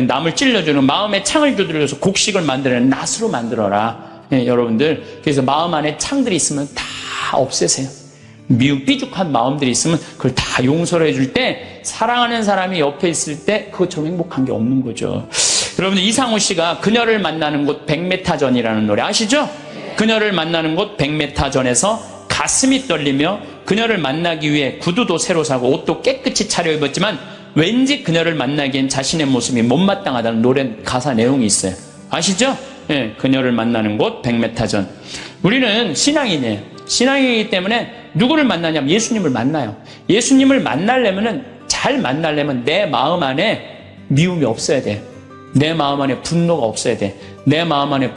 남을 찔러주는, 마음에 창을 두드려서 곡식을 만들어내는 낫으로 만들어라. 여러분들, 그래서 마음 안에 창들이 있으면 다 없애세요. 미움, 삐죽한 마음들이 있으면 그걸 다 용서를 해줄 때, 사랑하는 사람이 옆에 있을 때 그것처럼 행복한 게 없는 거죠. 여러분들, 이상우 씨가 그녀를 만나는 곳 100m 전이라는 노래 아시죠? 그녀를 만나는 곳 100m 전에서 가슴이 떨리며 그녀를 만나기 위해 구두도 새로 사고 옷도 깨끗이 차려입었지만 왠지 그녀를 만나기엔 자신의 모습이 못마땅하다는 노래 가사 내용이 있어요. 아시죠? 예, 그녀를 만나는 곳 100m 전. 우리는 신앙인이에요. 신앙이기 때문에 누구를 만나냐면 예수님을 만나요. 예수님을 만나려면은, 잘 만나려면 내 마음 안에 미움이 없어야 돼. 내 마음 안에 분노가 없어야 돼. 내 마음 안에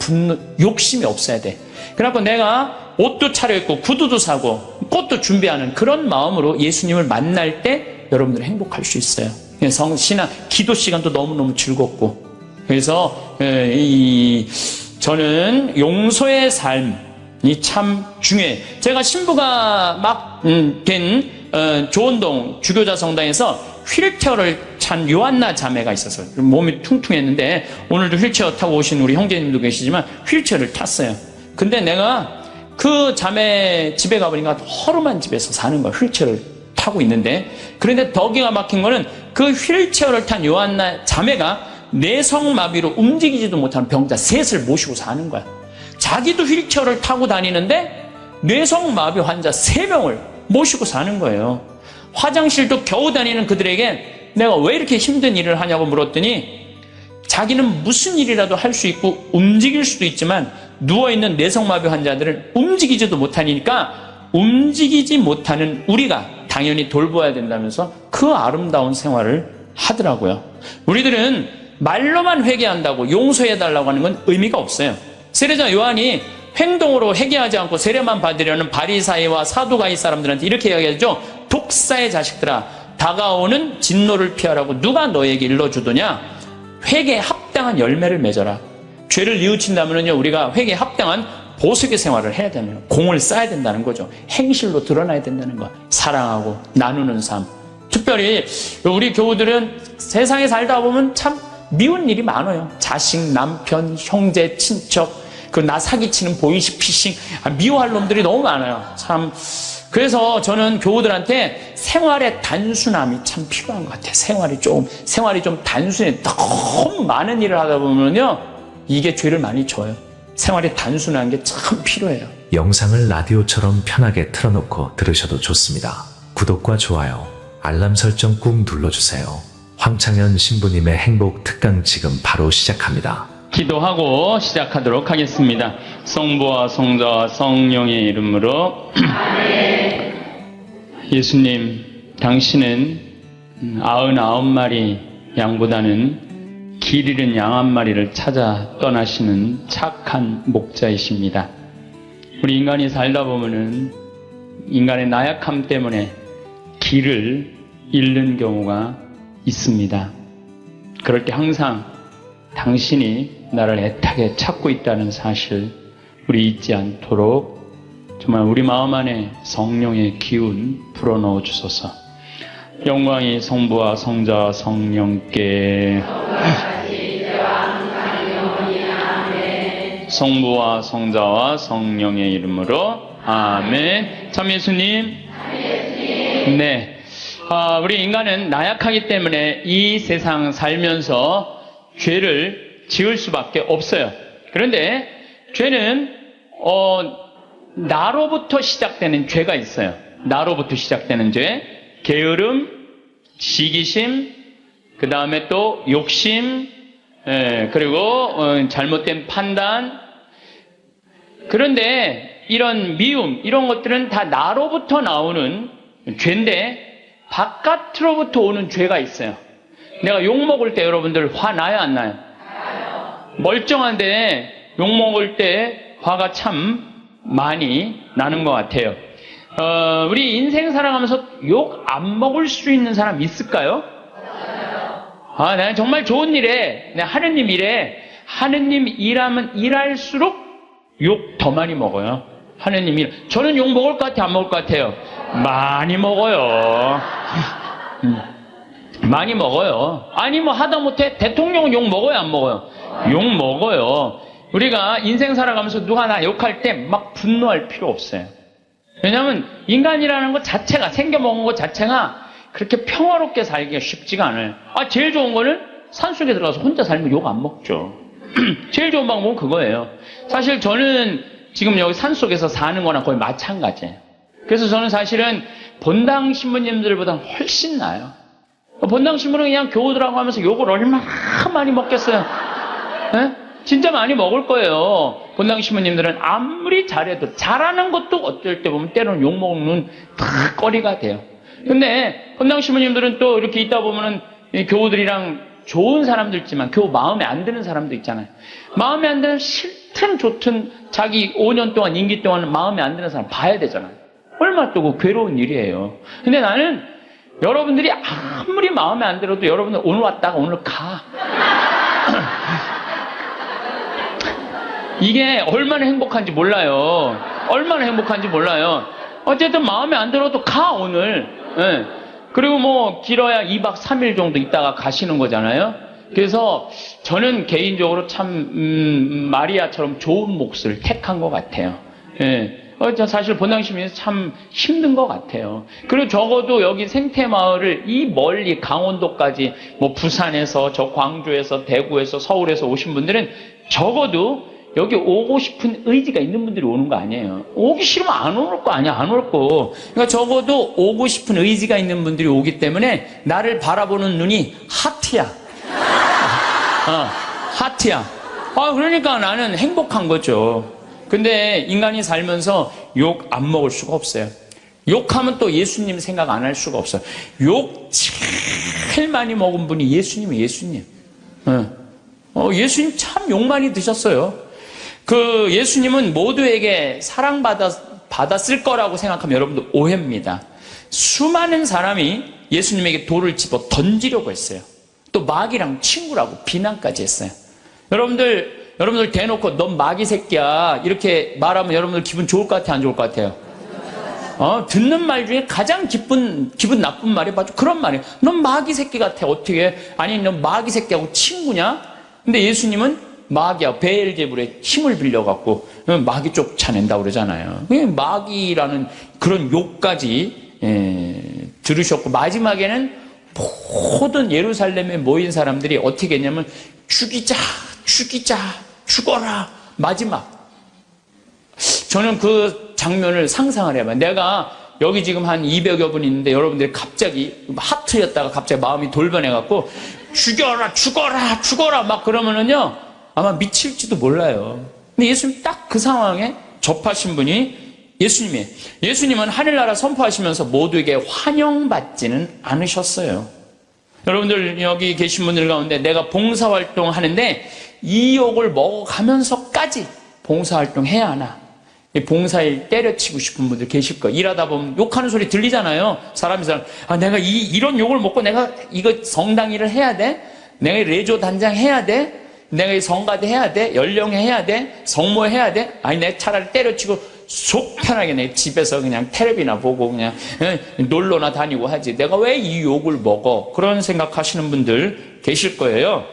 욕심이 없어야 돼. 그래갖고 내가 옷도 차려입고 구두도 사고 꽃도 준비하는 그런 마음으로 예수님을 만날 때 여러분들은 행복할 수 있어요. 신앙, 기도 시간도 너무너무 즐겁고. 그래서 저는 용서의 삶이 참 중요해요. 제가 신부가 막 된 조원동 주교자 성당에서 휠체어를 찬 요한나 자매가 있었어요. 몸이 퉁퉁했는데 오늘도 휠체어 타고 오신 우리 형제님도 계시지만 휠체어를 탔어요. 근데 내가 그 자매 집에 가보니까 허름한 집에서 사는 거야. 휠체어를 타고 있는데. 그런데 더 기가 막힌 거는 그 휠체어를 탄 요한나 자매가 뇌성마비로 움직이지도 못하는 병자 셋을 모시고 사는 거야. 자기도 휠체어를 타고 다니는데 뇌성마비 환자 3명을 모시고 사는 거예요. 화장실도 겨우 다니는 그들에게 내가 왜 이렇게 힘든 일을 하냐고 물었더니 자기는 무슨 일이라도 할 수 있고 움직일 수도 있지만 누워있는 뇌성마비 환자들은 움직이지도 못하니까 움직이지 못하는 우리가 당연히 돌보아야 된다면서 그 아름다운 생활을 하더라고요. 우리들은 말로만 회개한다고 용서해달라고 하는 건 의미가 없어요. 세례자 요한이 행동으로 회개하지 않고 세례만 받으려는 바리사이와 사두가이 사람들한테 이렇게 이야기하죠. 독사의 자식들아, 다가오는 진노를 피하라고 누가 너에게 일러주더냐? 회개에 합당한 열매를 맺어라. 죄를 뉘우친다면요, 우리가 회개에 합당한 보석의 생활을 해야 되는, 공을 쌓아야 된다는 거죠. 행실로 드러나야 된다는 거. 사랑하고 나누는 삶. 특별히 우리 교우들은 세상에 살다 보면 참 미운 일이 많아요. 자식, 남편, 형제, 친척, 나 사기치는 보이스피싱, 미워할 놈들이 너무 많아요. 참. 그래서 저는 교우들한테 생활의 단순함이 참 필요한 것 같아요. 생활이 좀 단순해. 너무 많은 일을 하다 보면요, 이게 죄를 많이 져요. 생활이 단순한 게 참 필요해요. 영상을 라디오처럼 편하게 틀어놓고 들으셔도 좋습니다. 구독과 좋아요, 알람 설정 꾹 눌러주세요. 황창현 신부님의 행복 특강 지금 바로 시작합니다. 기도하고 시작하도록 하겠습니다. 성부와 성자와 성령의 이름으로. 아멘. 예수님, 당신은 99마리 양보다는 길 잃은 양 한 마리를 찾아 떠나시는 착한 목자이십니다. 우리 인간이 살다 보면은 인간의 나약함 때문에 길을 잃는 경우가 있습니다. 그럴 때 항상 당신이 나를 애타게 찾고 있다는 사실 우리 잊지 않도록 정말 우리 마음 안에 성령의 기운 불어넣어 주소서. 영광이 성부와 성자와 성령께, 성부와 성자와 성령의 이름으로 아멘. 참 예수님. 네. 우리 인간은 나약하기 때문에 이 세상 살면서 죄를 지을 수밖에 없어요. 그런데 죄는 나로부터 시작되는 죄가 있어요. 나로부터 시작되는 죄, 게으름, 시기심, 그 다음에 또 욕심, 그리고 잘못된 판단. 그런데 이런 미움, 이런 것들은 다 나로부터 나오는 죄인데 바깥으로부터 오는 죄가 있어요. 내가 욕먹을 때 여러분들 화 나요, 안 나요? 멀쩡한데 욕먹을 때 화가 참 많이 나는 것 같아요. 우리 인생 살아가면서 욕 안 먹을 수 있는 사람 있을까요? 내가 정말 좋은 일에, 내가 하느님 일에, 하느님 일하면 일할수록 욕 더 많이 먹어요. 하느님 일. 저는 욕 먹을 것 같아요, 안 먹을 것 같아요? 많이 먹어요. 많이 먹어요. 아니 뭐 하다못해 대통령은 욕 먹어요, 안 먹어요? 욕 먹어요. 우리가 인생 살아가면서 누가 나 욕할 때 막 분노할 필요 없어요. 왜냐하면 인간이라는 것 자체가, 생겨먹은 것 자체가 그렇게 평화롭게 살기가 쉽지가 않아요. 제일 좋은 거는 산속에 들어가서 혼자 살면 욕 안 먹죠. 제일 좋은 방법은 그거예요. 사실 저는 지금 여기 산속에서 사는 거랑 거의 마찬가지예요. 그래서 저는 사실은 본당 신부님들보다 훨씬 나아요. 본당 신부는 그냥 교우들하고 하면서 욕을 얼마나 많이 먹겠어요. 네? 진짜 많이 먹을 거예요. 본당 신부님들은 아무리 잘해도, 잘하는 것도 어쩔 때 보면 때로는 욕먹는 거리가 돼요. 근데 본당 신부님들은 또 이렇게 있다 보면은 교우들이랑 좋은 사람도 있지만 교우 마음에 안 드는 사람도 있잖아요. 마음에 안 드는, 싫든 좋든 자기 5년 동안, 임기 동안 마음에 안 드는 사람 봐야 되잖아요. 얼마나 또 그 괴로운 일이에요. 근데 나는 여러분들이 아무리 마음에 안 들어도 여러분들 오늘 왔다가 오늘 가. 이게 얼마나 행복한지 몰라요. 얼마나 행복한지 몰라요. 어쨌든 마음에 안 들어도 가, 오늘. 네. 그리고 뭐 길어야 2박 3일 정도 있다가 가시는 거잖아요. 그래서 저는 개인적으로 참 마리아처럼 좋은 몫을 택한 것 같아요. 예. 사실 본당시민이 참 힘든 것 같아요. 그리고 적어도 여기 생태마을을 이 멀리 강원도까지 뭐 부산에서, 저 광주에서, 대구에서, 서울에서 오신 분들은 적어도 여기 오고 싶은 의지가 있는 분들이 오는 거 아니에요. 오기 싫으면 안 올 거 아니야, 안 올 거. 그러니까 적어도 오고 싶은 의지가 있는 분들이 오기 때문에 나를 바라보는 눈이 하트야. 하트야. 그러니까 나는 행복한 거죠. 근데 인간이 살면서 욕 안 먹을 수가 없어요. 욕하면 또 예수님 생각 안 할 수가 없어요. 욕 제일 많이 먹은 분이 예수님이에요, 예수님. 예수님 참 욕 많이 드셨어요. 그 예수님은 모두에게 사랑받았을 거라고 생각하면 여러분들 오해입니다. 수많은 사람이 예수님에게 돌을 집어 던지려고 했어요. 또 마귀랑 친구라고 비난까지 했어요. 여러분들 대놓고 넌 마귀 새끼야 이렇게 말하면 여러분들 기분 좋을 것 같아요, 안 좋을 것 같아요? 듣는 말 중에 가장 기분 나쁜 말이 바로 그런 말이에요. 넌 마귀 새끼 같아, 어떻게? 아니 넌 마귀 새끼하고 친구냐? 근데 예수님은 마귀야, 베엘제불의 힘을 빌려갖고 마귀 쫓아낸다고 그러잖아요. 마귀라는 그런 욕까지 들으셨고, 마지막에는 모든 예루살렘에 모인 사람들이 어떻게 했냐면 죽이자, 죽어라. 마지막. 저는 그 장면을 상상을 해봐요. 내가 여기 지금 한 200여 분 있는데 여러분들이 갑자기 하트였다가 갑자기 마음이 돌변해갖고 죽어라 막 그러면은요 아마 미칠지도 몰라요. 근데 예수님 딱 그 상황에 접하신 분이 예수님이에요. 예수님은 하늘나라 선포하시면서 모두에게 환영받지는 않으셨어요. 여러분들 여기 계신 분들 가운데 내가 봉사활동 하는데 이 욕을 먹어가면서까지 봉사활동 해야 하나? 봉사일 때려치고 싶은 분들 계실 거예요. 일하다 보면 욕하는 소리 들리잖아요. 사람이 내가 이런 욕을 먹고 내가 이거 성당 일을 해야 돼? 내가 레조 단장 해야 돼? 내가 이 성가대 해야 돼? 연령회 해야 돼? 성모 해야 돼? 아니 내가 차라리 때려치고 속 편하게 내 집에서 그냥 텔레비나 보고 그냥 놀러나 다니고 하지. 내가 왜 이 욕을 먹어? 그런 생각하시는 분들 계실 거예요.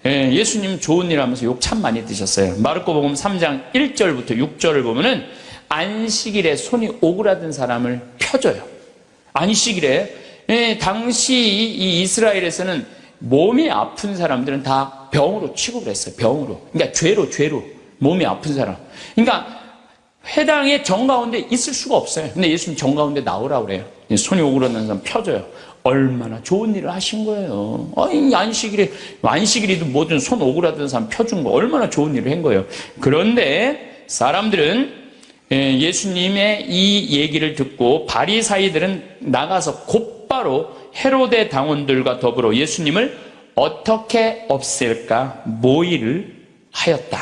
예수님 좋은 일 하면서 욕 참 많이 드셨어요. 마르코복음 3장 1절부터 6절을 보면은 안식일에 손이 오그라든 사람을 펴줘요. 안식일에 당시 이 이스라엘에서는 몸이 아픈 사람들은 다 병으로 취급을 했어요. 병으로. 그러니까 죄로 몸이 아픈 사람. 그러니까 회당에 정가운데 있을 수가 없어요. 근데 예수님 정가운데 나오라고 그래요. 손이 오그라든 사람 펴줘요. 얼마나 좋은 일을 하신 거예요. 안식일에도 뭐든 손 오그라든 사람 펴준 거 얼마나 좋은 일을 한 거예요. 그런데 사람들은 예수님의 이 얘기를 듣고 바리사이들은 나가서 곧바로 헤로데 당원들과 더불어 예수님을 어떻게 없앨까 모의를 하였다.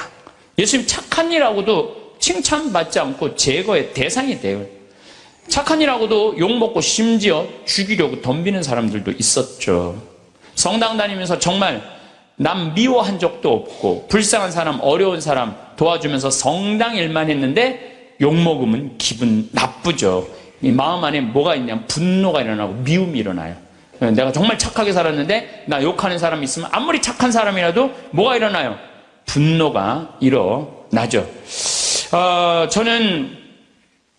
예수님 착한 일하고도 칭찬받지 않고 제거의 대상이 돼요. 착한 일하고도 욕먹고 심지어 죽이려고 덤비는 사람들도 있었죠. 성당 다니면서 정말 남 미워한 적도 없고 불쌍한 사람, 어려운 사람 도와주면서 성당 일만 했는데 욕먹으면 기분 나쁘죠. 이 마음 안에 뭐가 있냐면 분노가 일어나고 미움이 일어나요. 내가 정말 착하게 살았는데 나 욕하는 사람이 있으면 아무리 착한 사람이라도 뭐가 일어나요? 분노가 일어나죠. 저는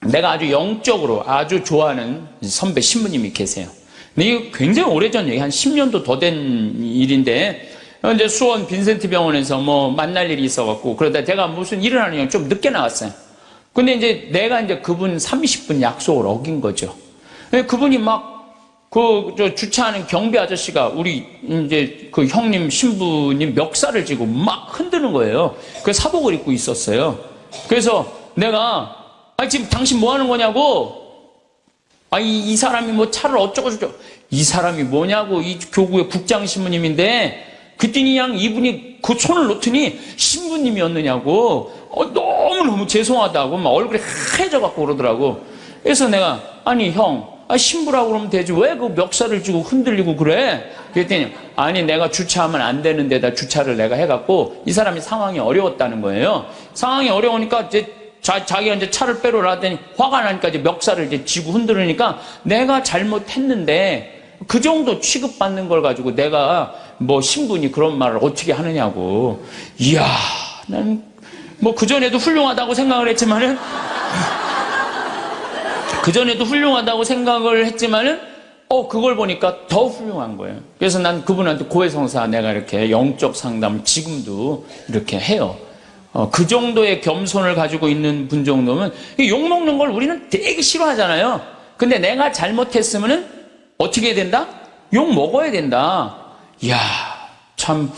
내가 아주 영적으로 아주 좋아하는 선배 신부님이 계세요. 근데 이거 굉장히 오래전 얘기, 한 10년도 더 된 일인데, 이제 수원 빈센트 병원에서 뭐 만날 일이 있어갖고, 그러다 제가 무슨 일을 하느냐 좀 늦게 나왔어요. 근데 이제 내가 이제 그분 30분 약속을 어긴 거죠. 그분이 저 주차하는 경비 아저씨가 우리 이제 그 형님 신부님 멱살을 쥐고 막 흔드는 거예요. 그래서 사복을 입고 있었어요. 그래서 내가, 지금 당신 뭐 하는 거냐고, 이 사람이 뭐 차를 어쩌고저쩌고, 이 사람이 뭐냐고, 이 교구의 국장 신부님인데, 그랬더니 그냥 이분이 그 손을 놓더니 신부님이었느냐고, 너무너무 죄송하다고, 막 얼굴이 하얘져갖고 그러더라고. 그래서 내가, 아니, 형, 신부라고 그러면 되지. 왜 그 멱살을 쥐고 흔들리고 그래? 그랬더니, 아니, 내가 주차하면 안 되는 데다 주차를 내가 해갖고, 이 사람이 상황이 어려웠다는 거예요. 상황이 어려우니까 이제 자기가 이제 차를 빼러 하더니 화가 나니까 이제 멱살을 이제 쥐고 흔들으니까 내가 잘못했는데 그 정도 취급받는 걸 가지고 내가 뭐 신분이 그런 말을 어떻게 하느냐고. 이야, 난 뭐 그전에도 훌륭하다고 생각을 했지만은 그걸 보니까 더 훌륭한 거예요. 그래서 난 그분한테 고해성사 내가 이렇게 영적 상담을 지금도 이렇게 해요. 그 정도의 겸손을 가지고 있는 분 정도면, 욕먹는 걸 우리는 되게 싫어하잖아요. 근데 내가 잘못했으면은 어떻게 해야 된다? 욕 먹어야 된다. 이야, 참,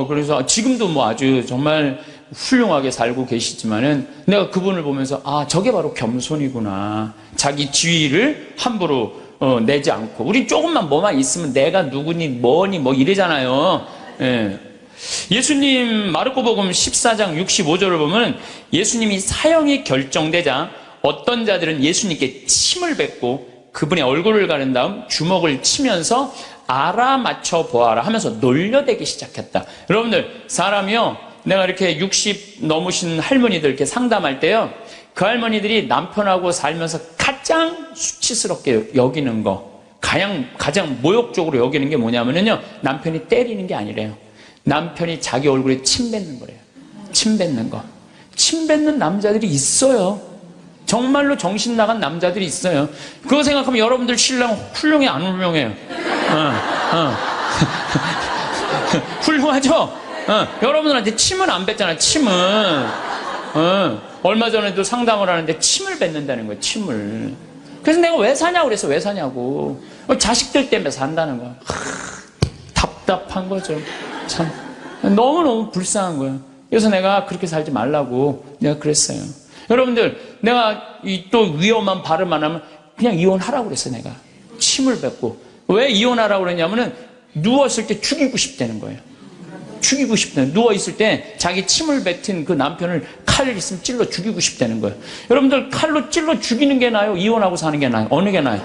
그래서 지금도 뭐 아주 정말 훌륭하게 살고 계시지만은 내가 그분을 보면서, 저게 바로 겸손이구나. 자기 지위를 함부로 내지 않고. 우리 조금만 뭐만 있으면 내가 누구니 뭐니 뭐 이래잖아요. 예. 예수님 마르코복음 14장 65절을 보면 예수님이 사형이 결정되자 어떤 자들은 예수님께 침을 뱉고 그분의 얼굴을 가른 다음 주먹을 치면서 알아맞혀 보아라 하면서 놀려대기 시작했다. 여러분들, 사람이요, 내가 이렇게 60 넘으신 할머니들 이렇게 상담할 때요, 그 할머니들이 남편하고 살면서 가장 수치스럽게 여기는 거, 가장 모욕적으로 여기는 게 뭐냐면요, 남편이 때리는 게 아니래요. 남편이 자기 얼굴에 침 뱉는 거래요. 침 뱉는 거. 침 뱉는 남자들이 있어요. 정말로 정신 나간 남자들이 있어요. 그거 생각하면 여러분들 신랑 훌륭해, 안 훌륭해요? 훌륭하죠? 여러분들한테 침은 안 뱉잖아요, 침은. 얼마 전에도 상담을 하는데 침을 뱉는다는 거예요, 침을. 그래서 내가 왜 사냐고 그래서 왜 사냐고. 자식들 때문에 산다는 거야. 답답한 거죠. 참 너무너무 불쌍한 거예요. 그래서 내가 그렇게 살지 말라고 내가 그랬어요. 여러분들, 내가 또 위험한 발음 안 하면 그냥 이혼하라고 그랬어요. 내가 침을 뱉고. 왜 이혼하라고 그랬냐면은 누웠을 때 죽이고 싶다는 거예요. 죽이고 싶다는, 누워있을 때 자기 침을 뱉은 그 남편을 칼을 있으면 찔러 죽이고 싶다는 거예요. 여러분들, 칼로 찔러 죽이는 게 나아요? 이혼하고 사는 게 나아요? 어느 게 나아요?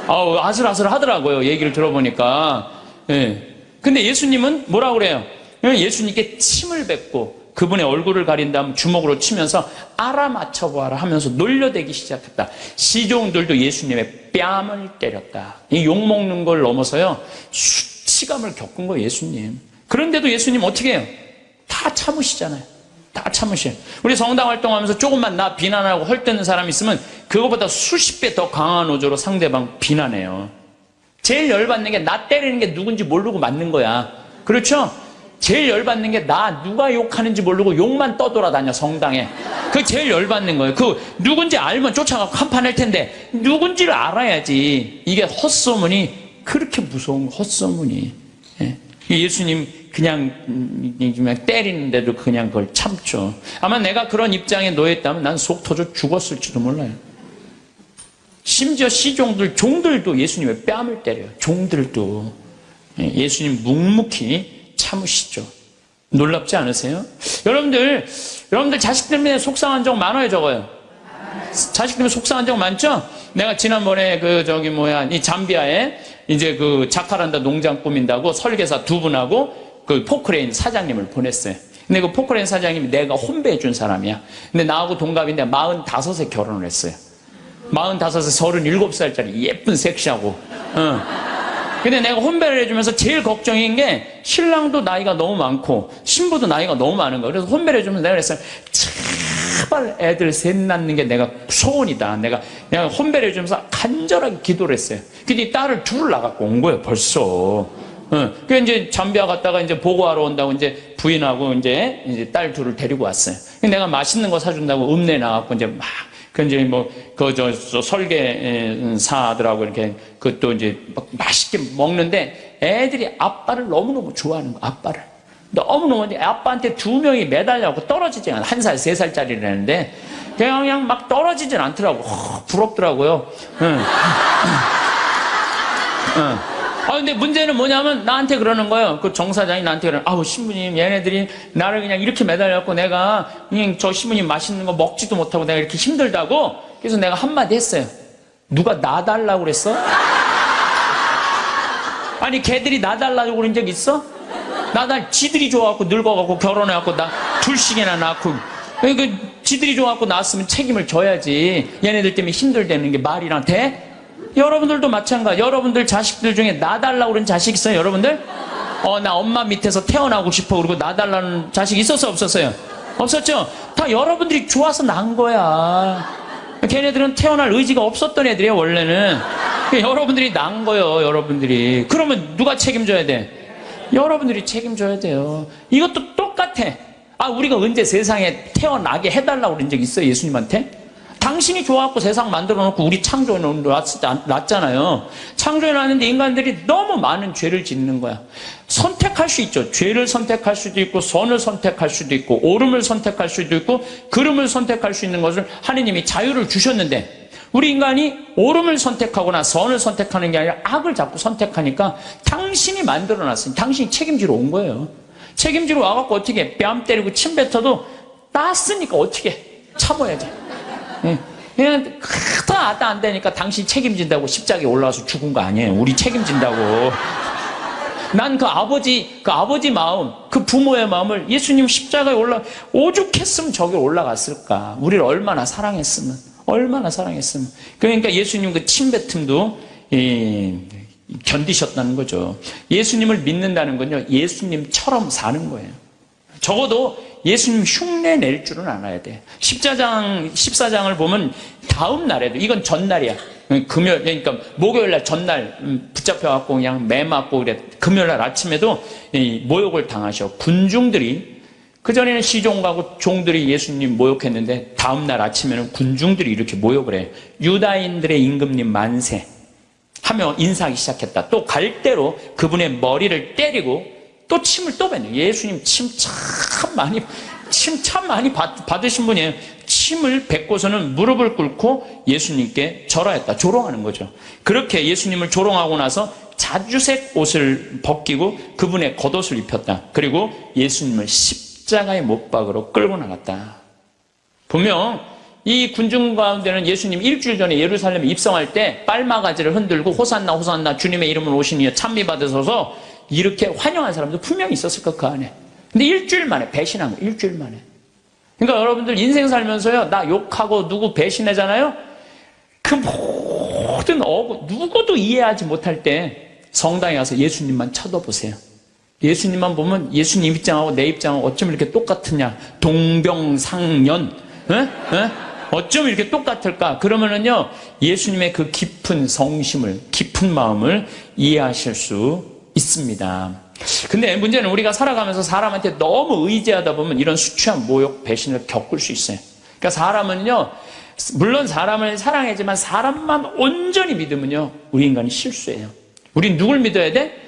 아슬아슬 하더라고요. 얘기를 들어보니까. 예. 근데 예수님은 뭐라고 그래요? 예수님께 침을 뱉고 그분의 얼굴을 가린 다음 주먹으로 치면서 알아맞혀 보아라 하면서 놀려대기 시작했다. 시종들도 예수님의 뺨을 때렸다. 이 욕먹는 걸 넘어서요, 수치감을 겪은 거예요, 예수님. 그런데도 예수님 어떻게 해요? 다 참으시잖아요. 다 참으셔요. 우리 성당 활동하면서 조금만 나 비난하고 헐뜯는 사람 있으면 그거보다 수십 배 더 강한 어조로 상대방 비난해요. 제일 열받는 게 나 때리는 게 누군지 모르고 맞는 거야. 그렇죠? 제일 열받는 게 나 누가 욕하는지 모르고 욕만 떠돌아다녀, 성당에. 그게 제일 열받는 거예요. 그 누군지 알면 쫓아가고 한판 할 텐데 누군지를 알아야지. 이게 헛소문이 그렇게 무서운 헛소문이. 예. 예수님 그냥 때리는데도 그냥 그걸 참죠. 아마 내가 그런 입장에 놓였다면 난 속 터져 죽었을지도 몰라요. 심지어 시종들, 종들도 예수님의 뺨을 때려요. 종들도. 예수님 묵묵히 참으시죠. 놀랍지 않으세요? 여러분들 자식 때문에 속상한 적 많아요, 적어요? 자식 때문에 속상한 적 많죠? 내가 지난번에 이 잠비아에 이제 그 자카란다 농장 꾸민다고 설계사 두 분하고 그 포크레인 사장님을 보냈어요. 근데 그 포크레인 사장님이 내가 혼배해 준 사람이야. 근데 나하고 동갑인데 45세 결혼을 했어요. 45세, 37살짜리 예쁜 섹시하고. 근데 내가 혼배를 해주면서 제일 걱정인 게 신랑도 나이가 너무 많고 신부도 나이가 너무 많은 거야. 그래서 혼배를 해주면서 내가 그랬어요. 제발 애들 셋 낳는 게 내가 소원이다. 내가 혼배를 해주면서 간절하게 기도를 했어요. 근데 딸을 둘을 낳아갖고 온 거예요, 벌써. 그 이제 잠비아 갔다가 이제 보고하러 온다고 이제 부인하고 이제 딸 둘을 데리고 왔어요. 내가 맛있는 거 사준다고 읍내 나갖고 이제 막 그 이제 뭐 그 저 설계사들하고 이렇게 그것도 이제 막 맛있게 먹는데 애들이 아빠를 너무너무 좋아하는 거야. 아빠를 너무너무. 아빠한테 두 명이 매달려갖고 떨어지지 않아. 1살, 3살짜리라는데 그냥 막 떨어지진 않더라고. 부럽더라고요. 근데 문제는 뭐냐면 나한테 그러는 거예요. 그 정사장이 나한테 그러는, 아우, 신부님, 얘네들이 나를 그냥 이렇게 매달려갖고 내가 그냥 저 신부님 맛있는 거 먹지도 못하고 내가 이렇게 힘들다고. 그래서 내가 한마디 했어요. 누가 놔달라고 그랬어? 아니, 걔들이 놔달라고 그런 적 있어? 지들이 좋아갖고 늙어갖고 결혼해갖고 나 둘씩이나 낳고. 그러니까 지들이 좋아갖고 낳았으면 책임을 져야지. 얘네들 때문에 힘들다는 게 말이랑 돼? 여러분들도 마찬가지. 여러분들 자식들 중에 놔달라고 그런 자식 있어요, 여러분들? 나 엄마 밑에서 태어나고 싶어. 그리고 놔달라는 자식 있었어요, 없었어요? 없었죠? 다 여러분들이 좋아서 낳은 거야. 걔네들은 태어날 의지가 없었던 애들이에요, 원래는. 여러분들이 낳은 거예요, 여러분들이. 그러면 누가 책임져야 돼? 여러분들이 책임져야 돼요. 이것도 똑같아. 우리가 언제 세상에 태어나게 해달라고 그런 적 있어요, 예수님한테? 당신이 좋아갖고 세상 만들어 놓고 우리 창조해 놨잖아요. 창조해 놨는데 인간들이 너무 많은 죄를 짓는 거야. 선택할 수 있죠. 죄를 선택할 수도 있고 선을 선택할 수도 있고 옳음을 선택할 수도 있고 그름을 선택할 수 있는 것을 하느님이 자유를 주셨는데 우리 인간이 옳음을 선택하거나 선을 선택하는 게 아니라 악을 자꾸 선택하니까 당신이 만들어 놨으니 당신이 책임지러 온 거예요. 책임지러 와갖고 어떻게 뺨 때리고 침 뱉어도 땄으니까 어떻게 참아야지. 그냥 다 아다 안 되니까 당신이 책임진다고 십자가에 올라와서 죽은 거 아니에요. 우리 책임진다고. 난 그 아버지 마음, 그 부모의 마음을 예수님 십자가에 오죽했으면 저기 올라갔을까. 우리를 얼마나 사랑했으면. 그러니까 예수님 그 침뱉음도 견디셨다는 거죠. 예수님을 믿는다는 건요, 예수님처럼 사는 거예요. 적어도 예수님 흉내 낼 줄은 알아야 돼. 14장을 보면 다음 날에도, 이건 전날이야. 그러니까 목요일날 전날 붙잡혀갖고 그냥 매 맞고 그래. 금요일날 아침에도 모욕을 당하셔. 군중들이, 그전에는 시종가고 종들이 예수님 모욕했는데 다음날 아침에는 군중들이 이렇게 모욕을 해. 유다인들의 임금님 만세 하며 인사하기 시작했다. 또 갈대로 그분의 머리를 때리고 또 침을 또 뱉는. 예수님 침 참 많이 받으신 분이에요. 침을 뱉고서는 무릎을 꿇고 예수님께 절하였다. 조롱하는 거죠. 그렇게 예수님을 조롱하고 나서 자주색 옷을 벗기고 그분의 겉옷을 입혔다. 그리고 예수님을 십자가의 못박으로 끌고 나갔다. 분명 이 군중 가운데는 예수님 일주일 전에 예루살렘에 입성할 때 빨마가지를 흔들고 호산나 호산나 주님의 이름으로 오시니 찬미 받으소서 이렇게 환영한 사람도 분명히 있었을 것, 그 안에. 근데 일주일 만에 배신한 거, 일주일 만에. 그러니까 여러분들 인생 살면서요, 나 욕하고 누구 배신하잖아요? 그 모든 누구도 이해하지 못할 때 성당에 가서 예수님만 쳐다보세요. 예수님만 보면 예수님 입장하고 내 입장하고 어쩜 이렇게 똑같으냐. 동병상련. 어쩜 이렇게 똑같을까? 그러면은요, 예수님의 그 깊은 성심을, 깊은 마음을 이해하실 수 있습니다. 근데 문제는 우리가 살아가면서 사람한테 너무 의지하다 보면 이런 수치와 모욕, 배신을 겪을 수 있어요. 그러니까 사람은요, 물론 사람을 사랑하지만 사람만 온전히 믿으면요, 우리 인간이 실수해요. 우린 누굴 믿어야 돼?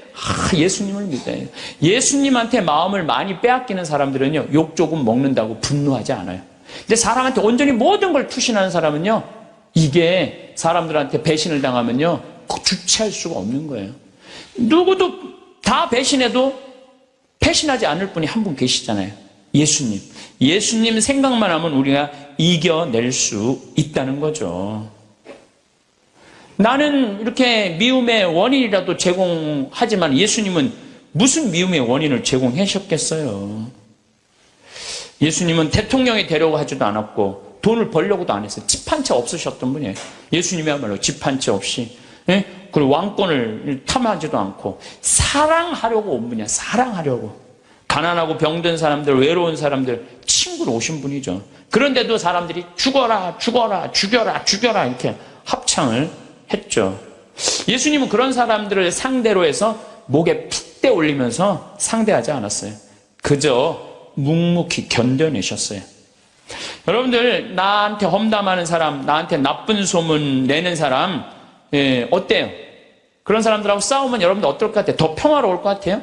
예수님을 믿어야 돼요. 예수님한테 마음을 많이 빼앗기는 사람들은요, 욕 조금 먹는다고 분노하지 않아요. 근데 사람한테 온전히 모든 걸 투신하는 사람은요, 이게 사람들한테 배신을 당하면요, 주체할 수가 없는 거예요. 누구도 다 배신해도 배신하지 않을 분이 한 분 계시잖아요. 예수님. 예수님 생각만 하면 우리가 이겨낼 수 있다는 거죠. 나는 이렇게 미움의 원인이라도 제공하지만 예수님은 무슨 미움의 원인을 제공하셨겠어요? 예수님은 대통령이 되려고 하지도 않았고 돈을 벌려고도 안 했어요. 집 한 채 없으셨던 분이에요. 예수님이야말로 집 한 채 없이, 예? 그리고 왕권을 탐하지도 않고 사랑하려고 온 분이야. 사랑하려고. 가난하고 병든 사람들, 외로운 사람들 친구로 오신 분이죠. 그런데도 사람들이 죽어라, 죽어라, 죽여라, 죽여라 이렇게 합창을 했죠. 예수님은 그런 사람들을 상대로 해서 목에 핏대 올리면서 상대하지 않았어요. 그저 묵묵히 견뎌내셨어요. 여러분들, 나한테 험담하는 사람, 나한테 나쁜 소문 내는 사람, 예, 어때요? 그런 사람들하고 싸우면 여러분들 어떨 것 같아요? 더 평화로울 것 같아요?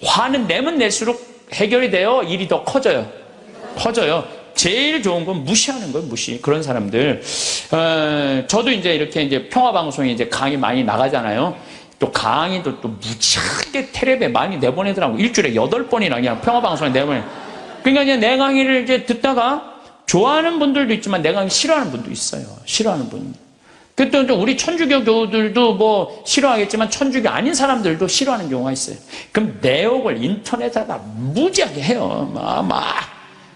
화는 내면 낼수록 해결이 돼요? 일이 더 커져요? 커져요. 제일 좋은 건 무시하는 거예요, 무시. 그런 사람들. 저도 이제 평화방송에 이제 강의 많이 나가잖아요. 또 강의도 또 무지하게 텔레비에 많이 내보내더라고. 일주일에 8번이나 그냥 평화방송에 내보내. 그러니까 이제 내 강의를 이제 듣다가 좋아하는 분들도 있지만 내 강의 싫어하는 분도 있어요. 싫어하는 분. 또 우리 천주교 교우들도 뭐 싫어하겠지만 천주교 아닌 사람들도 싫어하는 경우가 있어요. 그럼 내욕을 인터넷에다 무지하게 해요. 막.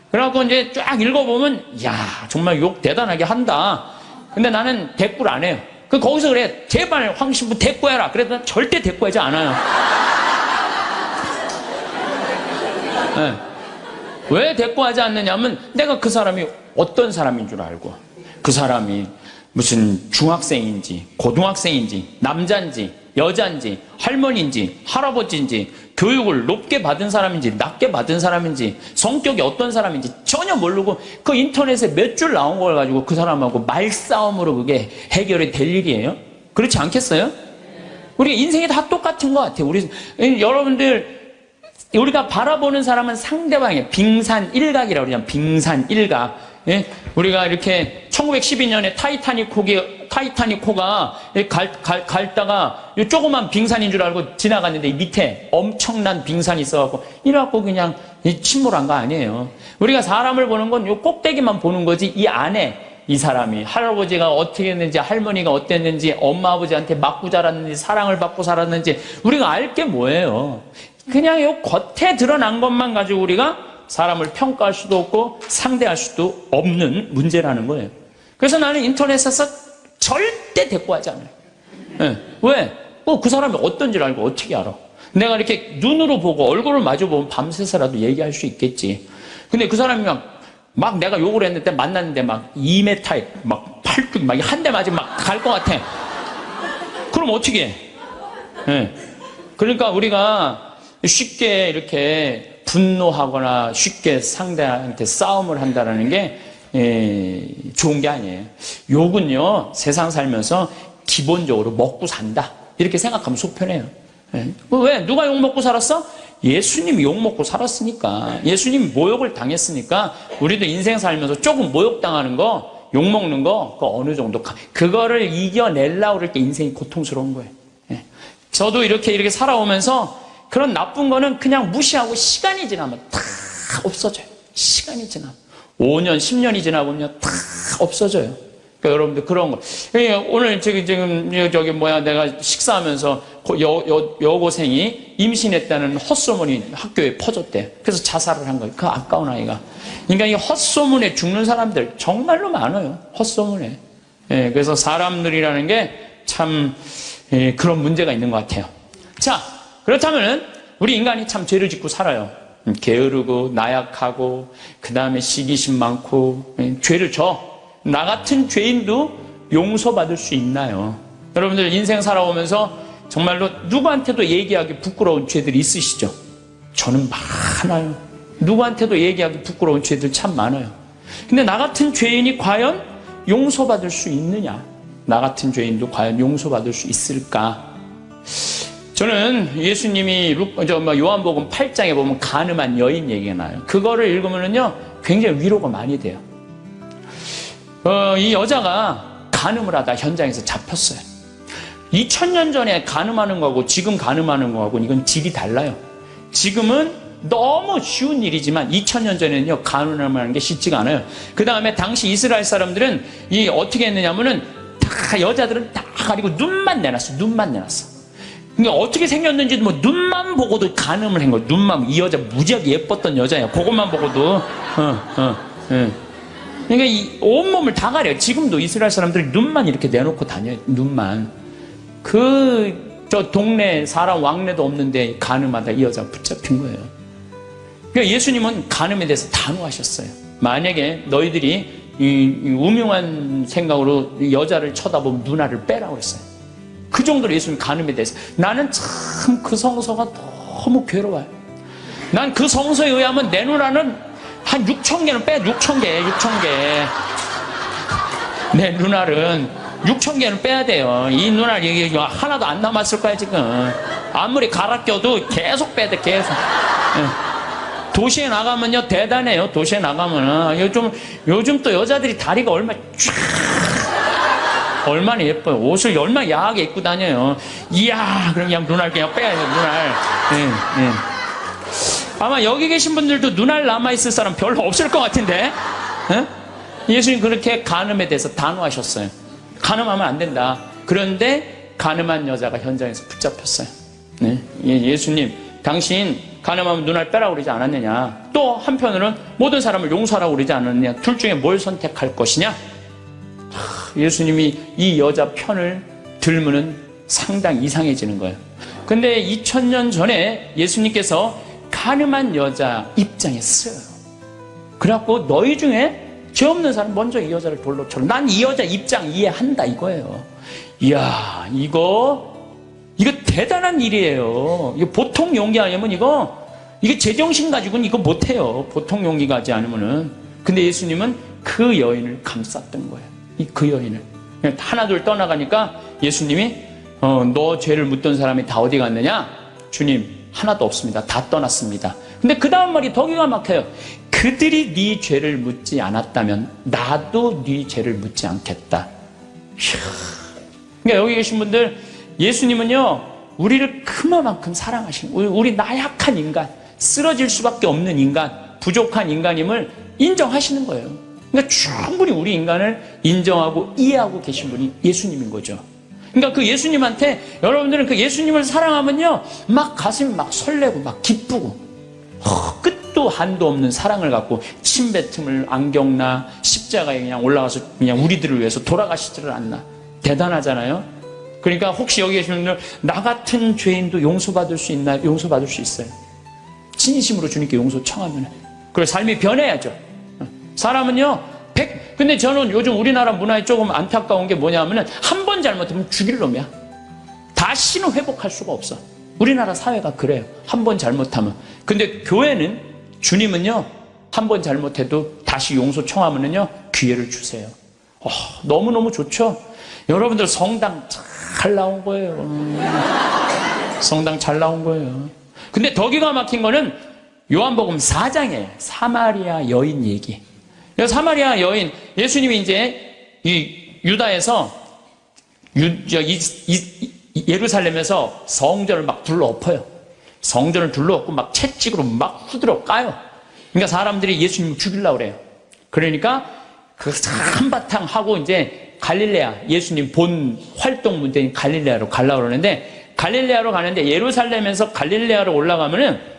그래갖고 이제 쫙 읽어보면, 야, 정말 욕 대단하게 한다. 근데 나는 대꾸를 안 해요. 거기서 그래, 제발 황신부 대꾸해라. 그래도 난 절대 대꾸하지 않아요. 네. 왜 대꾸하지 않느냐면 내가 그 사람이 어떤 사람인 줄 알고, 그 사람이 무슨 중학생인지 고등학생인지 남자인지 여자인지 할머니인지 할아버지인지 교육을 높게 받은 사람인지 낮게 받은 사람인지 성격이 어떤 사람인지 전혀 모르고 그 인터넷에 몇 줄 나온 걸 가지고 그 사람하고 말싸움으로 그게 해결이 될 일이에요? 그렇지 않겠어요? 우리 인생이 다 똑같은 것 같아요. 여러분들, 우리가 바라보는 사람은 상대방이에요. 빙산일각이라고 그러잖아요. 빙산일각. 예? 우리가 이렇게 1912년에 타이타닉호가 갈다가 조그만 빙산인 줄 알고 지나갔는데 이 밑에 엄청난 빙산이 있어갖고 이래갖고 그냥 침몰한 거 아니에요. 우리가 사람을 보는 건 요 꼭대기만 보는 거지 이 안에 이 사람이 할아버지가 어떻게 했는지 할머니가 어땠는지 엄마 아버지한테 맞고 자랐는지 사랑을 받고 살았는지 우리가 알 게 뭐예요. 그냥 요 겉에 드러난 것만 가지고 우리가 사람을 평가할 수도 없고 상대할 수도 없는 문제라는 거예요. 그래서 나는 인터넷에서 절대 대꾸하지 않아요. 네. 왜? 그 사람이 어떤지를 알고 어떻게 알아? 내가 이렇게 눈으로 보고 얼굴을 마주보면 밤새서라도 얘기할 수 있겠지. 근데 그 사람이 막 내가 욕을 했는데 만났는데 막 2m에 막 팔뚝 막 한 대 맞으면 막 갈 것 같아. 그럼 어떻게 해? 네. 그러니까 우리가 쉽게 이렇게 분노하거나 쉽게 상대한테 싸움을 한다는 게 좋은 게 아니에요. 욕은요, 세상 살면서 기본적으로 먹고 산다. 이렇게 생각하면 속 편해요. 왜? 누가 욕 먹고 살았어? 예수님이 욕 먹고 살았으니까. 예수님이 모욕을 당했으니까 우리도 인생 살면서 조금 모욕당하는 거, 욕 먹는 거, 그 어느 정도, 그거를 이겨내려고 그럴 때 인생이 고통스러운 거예요. 저도 이렇게 살아오면서 그런 나쁜 거는 그냥 무시하고 시간이 지나면 다 없어져요. 시간이 지나면. 5년, 10년이 지나보면 다 없어져요. 그러니까 여러분들 그런 거. 오늘 내가 식사하면서 여고생이 임신했다는 헛소문이 학교에 퍼졌대. 그래서 자살을 한 거예요. 그 아까운 아이가. 그러니까 이 헛소문에 죽는 사람들 정말로 많아요. 헛소문에. 그래서 사람들이라는 게 참 그런 문제가 있는 것 같아요. 자, 그렇다면 우리 인간이 참 죄를 짓고 살아요. 게으르고 나약하고 그 다음에 시기심 많고 죄를 져. 나 같은 죄인도 용서받을 수 있나요? 여러분들 인생 살아오면서 정말로 누구한테도 얘기하기 부끄러운 죄들이 있으시죠? 저는 많아요. 누구한테도 얘기하기 부끄러운 죄들 참 많아요. 근데 나 같은 죄인이 과연 용서받을 수 있느냐? 나 같은 죄인도 과연 용서받을 수 있을까? 저는 예수님이 요한복음 8장에 보면 간음한 여인 얘기가 나요. 그거를 읽으면요 굉장히 위로가 많이 돼요. 이 여자가 간음을 하다 현장에서 잡혔어요. 2000년 전에 간음하는 거하고 지금 간음하는 거하고 이건 질이 달라요. 지금은 너무 쉬운 일이지만 2000년 전에는요 간음하는 게 쉽지가 않아요. 그 다음에 당시 이스라엘 사람들은 어떻게 했느냐면은 다 여자들은 다 가리고 눈만 내놨어. 눈만 내놨어. 그러니까 어떻게 생겼는지 뭐 눈만 보고도 간음을 한 거예요. 눈만. 이 여자 무지하게 예뻤던 여자예요. 그것만 보고도. 그러니까 이 온몸을 다 가려요. 지금도 이스라엘 사람들이 눈만 이렇게 내놓고 다녀요. 눈만. 저 동네 사람 왕래도 없는데 가늠하다 이 여자가 붙잡힌 거예요. 그러니까 예수님은 가늠에 대해서 단호하셨어요. 만약에 너희들이 이 우명한 생각으로 여자를 쳐다보면 누나를 빼라고 그랬어요. 그 정도로 예수님 가늠에 대해서. 나는 참 그 성서가 너무 괴로워요. 난 그 성서에 의하면 내 누나는 한 6,000개는 빼. 6,000개. 내 누나는 6,000개는 빼야 돼요. 이 누나 얘기 하나도 안 남았을 거야 지금. 아무리 갈아 껴도 계속 빼야 돼. 계속. 도시에 나가면요 대단해요. 도시에 나가면은 요즘 또 여자들이 다리가 얼마나 예뻐요. 옷을 얼마나 야하게 입고 다녀요. 이야, 그럼 그냥 눈알 그냥 빼야 돼요. 눈알. 아마 여기 계신 분들도 눈알 남아있을 사람 별로 없을 것 같은데. 예수님 그렇게 간음에 대해서 단호하셨어요. 간음하면 안 된다. 그런데 간음한 여자가 현장에서 붙잡혔어요. 예수님, 당신 간음하면 눈알 빼라고 그러지 않았느냐. 또 한편으로는 모든 사람을 용서하라고 그러지 않았느냐. 둘 중에 뭘 선택할 것이냐. 예수님이 이 여자 편을 들면은 상당히 이상해지는 거예요. 근데 2000년 전에 예수님께서 간음한 여자 입장에 쓰여요. 그래갖고 너희 중에 죄 없는 사람 먼저 이 여자를 돌로 쳐. 난 이 여자 입장 이해한다 이거예요. 이야, 이거 대단한 일이에요. 이거 보통 용기 아니면 이게 제정신 가지고는 이거 못해요. 보통 용기 가지 않으면은. 근데 예수님은 그 여인을 감쌌던 거예요. 그 여인을. 하나 둘 떠나가니까 예수님이 너 죄를 묻던 사람이 다 어디 갔느냐? 주님, 하나도 없습니다. 다 떠났습니다. 근데 그 다음 말이 더 기가 막혀요. 그들이 네 죄를 묻지 않았다면 나도 네 죄를 묻지 않겠다. 그러니까 여기 계신 분들, 예수님은요 우리를 그만큼 사랑하시는, 우리 나약한 인간, 쓰러질 수밖에 없는 인간, 부족한 인간임을 인정하시는 거예요. 그러니까 충분히 우리 인간을 인정하고 이해하고 계신 분이 예수님인 거죠. 그러니까 그 예수님한테, 여러분들은 그 예수님을 사랑하면요 막 가슴이 막 설레고 막 기쁘고 끝도 한도 없는 사랑을 갖고 침뱉음을 안 겪나, 십자가에 그냥 올라가서 그냥 우리들을 위해서 돌아가시지를 않나. 대단하잖아요. 그러니까 혹시 여기 계신 분들, 나 같은 죄인도 용서받을 수 있나요? 용서받을 수 있어요. 진심으로 주님께 용서 청하면. 그리고 삶이 변해야죠. 사람은요 근데 저는 요즘 우리나라 문화에 조금 안타까운 게 뭐냐면은 한 번 잘못하면 죽일 놈이야. 다시는 회복할 수가 없어. 우리나라 사회가 그래요. 한 번 잘못하면. 근데 교회는, 주님은요 한 번 잘못해도 다시 용서 청하면은요 기회를 주세요. 너무너무 좋죠. 여러분들 성당 잘 나온 거예요. 성당 잘 나온 거예요. 근데 더 기가 막힌 거는 요한복음 4장에 사마리아 여인 얘기. 사마리아 여인, 예수님이 이제 이 유다에서 예루살렘에서 성전을 막 둘러엎어요. 성전을 둘러엎고 막 채찍으로 막 후드려 까요. 그러니까 사람들이 예수님을 죽이려고 그래요. 그러니까 그 한바탕 하고 이제 갈릴레아, 예수님 본 활동 문제인 갈릴레아로 가려고 그러는데, 갈릴레아로 가는데 예루살렘에서 갈릴레아로 올라가면은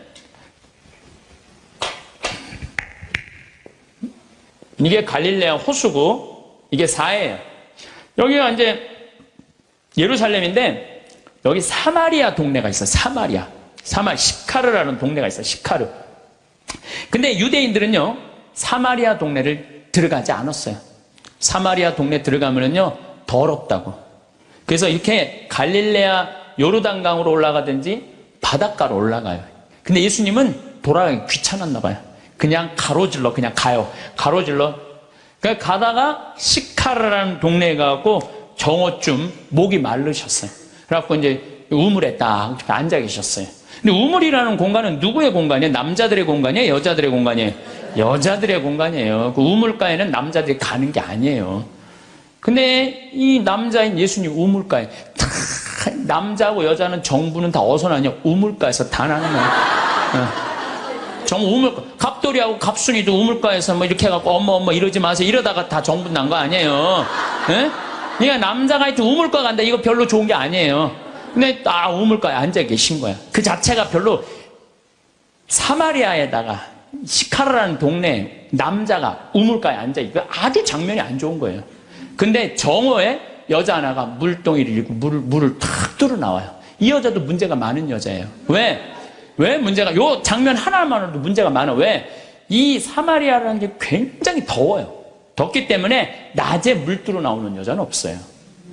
이게 갈릴레아 호수고 이게 사해예요. 여기가 이제 예루살렘인데 여기 사마리아 동네가 있어요. 시카르라는 동네가 있어요. 시카르. 근데 유대인들은요 사마리아 동네를 들어가지 않았어요. 사마리아 동네 들어가면은요 더럽다고. 그래서 이렇게 갈릴레아 요르단강으로 올라가든지 바닷가로 올라가요. 근데 예수님은 돌아가기 귀찮았나 봐요. 그냥 가로질러 그냥 가요. 가로질러. 그러니까 가다가 시카르라는 동네에 가고 정오쯤 목이 마르셨어요. 그래갖고 이제 우물에 딱 앉아 계셨어요. 근데 우물이라는 공간은 누구의 공간이에요? 남자들의 공간이에요? 여자들의 공간이에요? 여자들의 공간이에요. 그 우물가에는 남자들이 가는 게 아니에요. 근데 이 남자인 예수님 우물가에 다 남자하고 여자는 정부는 다 어디서 나냐? 우물가에서 다 나는 거예요. 우물가, 갑돌이하고 갑순이도 우물가에서 뭐 이렇게 해갖고 엄마 이러지 마세요. 이러다가 다 정부 난 거 아니에요. 예? 그러니까 남자가 하여튼 우물가 간다. 이거 별로 좋은 게 아니에요. 근데 우물가에 앉아 계신 거야. 그 자체가 별로. 사마리아에다가 시카라라는 동네 남자가 우물가에 앉아있고 아주 장면이 안 좋은 거예요. 근데 정오에 여자 하나가 물동이를 일고 물을 탁 뚫어 나와요. 이 여자도 문제가 많은 여자예요. 왜 문제가, 요 장면 하나만으로도 문제가 많아. 왜? 이 사마리아라는 게 굉장히 더워요. 덥기 때문에 낮에 물 뚫어 나오는 여자는 없어요.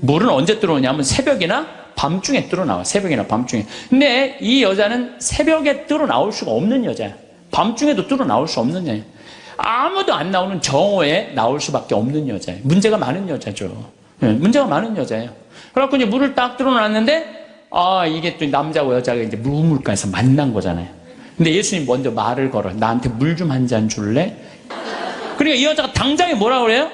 물은 언제 뚫어오냐면 새벽이나 밤중에 뚫어 나와. 새벽이나 밤중에. 근데 이 여자는 새벽에 뚫어 나올 수가 없는 여자야. 밤중에도 뚫어 나올 수 없는 여자야. 아무도 안 나오는 정오에 나올 수밖에 없는 여자예요. 문제가 많은 여자죠. 문제가 많은 여자예요. 그래갖고 이제 물을 딱 뚫어놨는데, 이게 또 남자와 여자가 이제 우물가에서 만난 거잖아요. 근데 예수님 먼저 말을 걸어. 나한테 물 좀 한 잔 줄래? 그러니까 이 여자가 당장에 뭐라 그래요?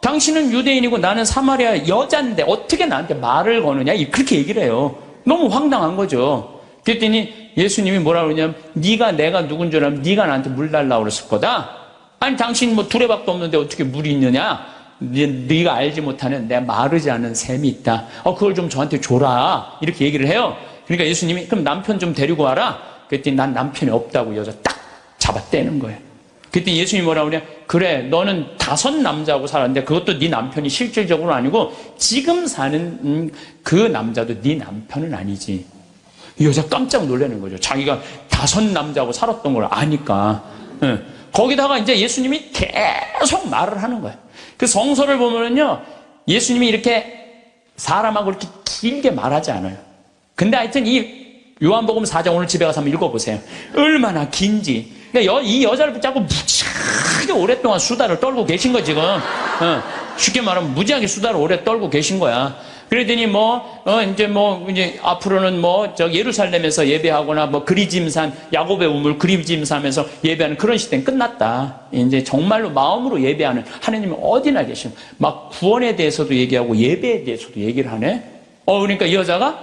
당신은 유대인이고 나는 사마리아 여자인데 어떻게 나한테 말을 거느냐? 그렇게 얘기를 해요. 너무 황당한 거죠. 그랬더니 예수님이 뭐라 그러냐면, 네가 내가 누군 줄 알면 네가 나한테 물 달라고 그랬을 거다. 아니 당신 뭐 두레박도 없는데 어떻게 물이 있느냐? 네가 알지 못하는 내 마르지 않은 샘이 있다. 그걸 좀 저한테 줘라. 이렇게 얘기를 해요. 그러니까 예수님이 그럼 남편 좀 데리고 와라. 그랬더니 난 남편이 없다고 여자 딱 잡아떼는 거예요. 그랬더니 예수님이 뭐라 그러냐? 그래, 너는 5 남자하고 살았는데 그것도 네 남편이 실질적으로 아니고 지금 사는 그 남자도 네 남편은 아니지. 이 여자 깜짝 놀라는 거죠. 자기가 5 남자하고 살았던 걸 아니까. 거기다가 이제 예수님이 계속 말을 하는 거예요. 그 성서를 보면은요, 예수님이 이렇게 사람하고 이렇게 길게 말하지 않아요. 근데 하여튼 이 요한복음 4장 오늘 집에 가서 한번 읽어보세요. 얼마나 긴지. 그러니까 이 여자를 붙잡고 무지하게 오랫동안 수다를 떨고 계신 거 지금. 쉽게 말하면 무지하게 수다를 오래 떨고 계신 거야. 그러더니 이제 앞으로는 예루살렘에서 예배하거나 그리짐산, 야곱의 우물 그리짐산에서 예배하는 그런 시대는 끝났다. 이제 정말로 마음으로 예배하는 하나님은 어디나 계시고, 막 구원에 대해서도 얘기하고 예배에 대해서도 얘기를 하네. 그러니까 이 여자가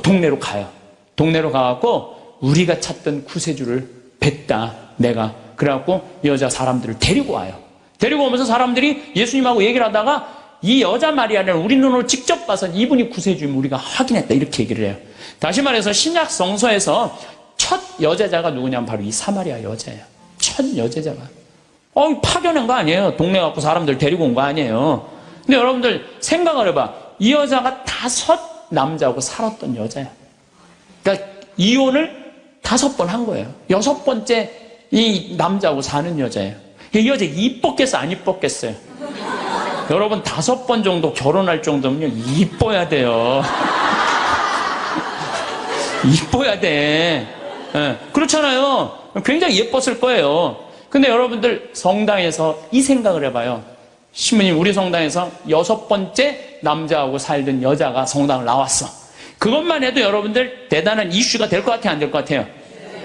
동네로 가요. 동네로 가갖고 우리가 찾던 구세주를 뵀다, 내가. 그래갖고 이 여자 사람들을 데리고 와요. 데리고 오면서 사람들이 예수님하고 얘기를 하다가 이 여자 마리아를 우리 눈으로 직접 봐서 이분이 구세주임 우리가 확인했다, 이렇게 얘기를 해요. 다시 말해서 신약 성서에서 첫 여제자가 누구냐면 바로 이 사마리아 여자예요. 첫 여제자가. 파견한 거 아니에요. 동네 갖고 사람들 데리고 온 거 아니에요. 근데 여러분들 생각을 해봐. 이 여자가 5 남자하고 살았던 여자야. 그러니까 이혼을 5번 한 거예요. 6번째 이 남자하고 사는 여자예요. 이 여자 이뻤겠어, 안 이뻤겠어요? 여러분 5번 정도 결혼할 정도면요 이뻐야 돼요. 이뻐야 돼. 그렇잖아요. 굉장히 예뻤을 거예요. 근데 여러분들 성당에서 이 생각을 해봐요. 신부님, 우리 성당에서 6번째 남자하고 살던 여자가 성당을 나왔어. 그것만 해도 여러분들 대단한 이슈가 될 것 같아요, 안 될 것 같아요?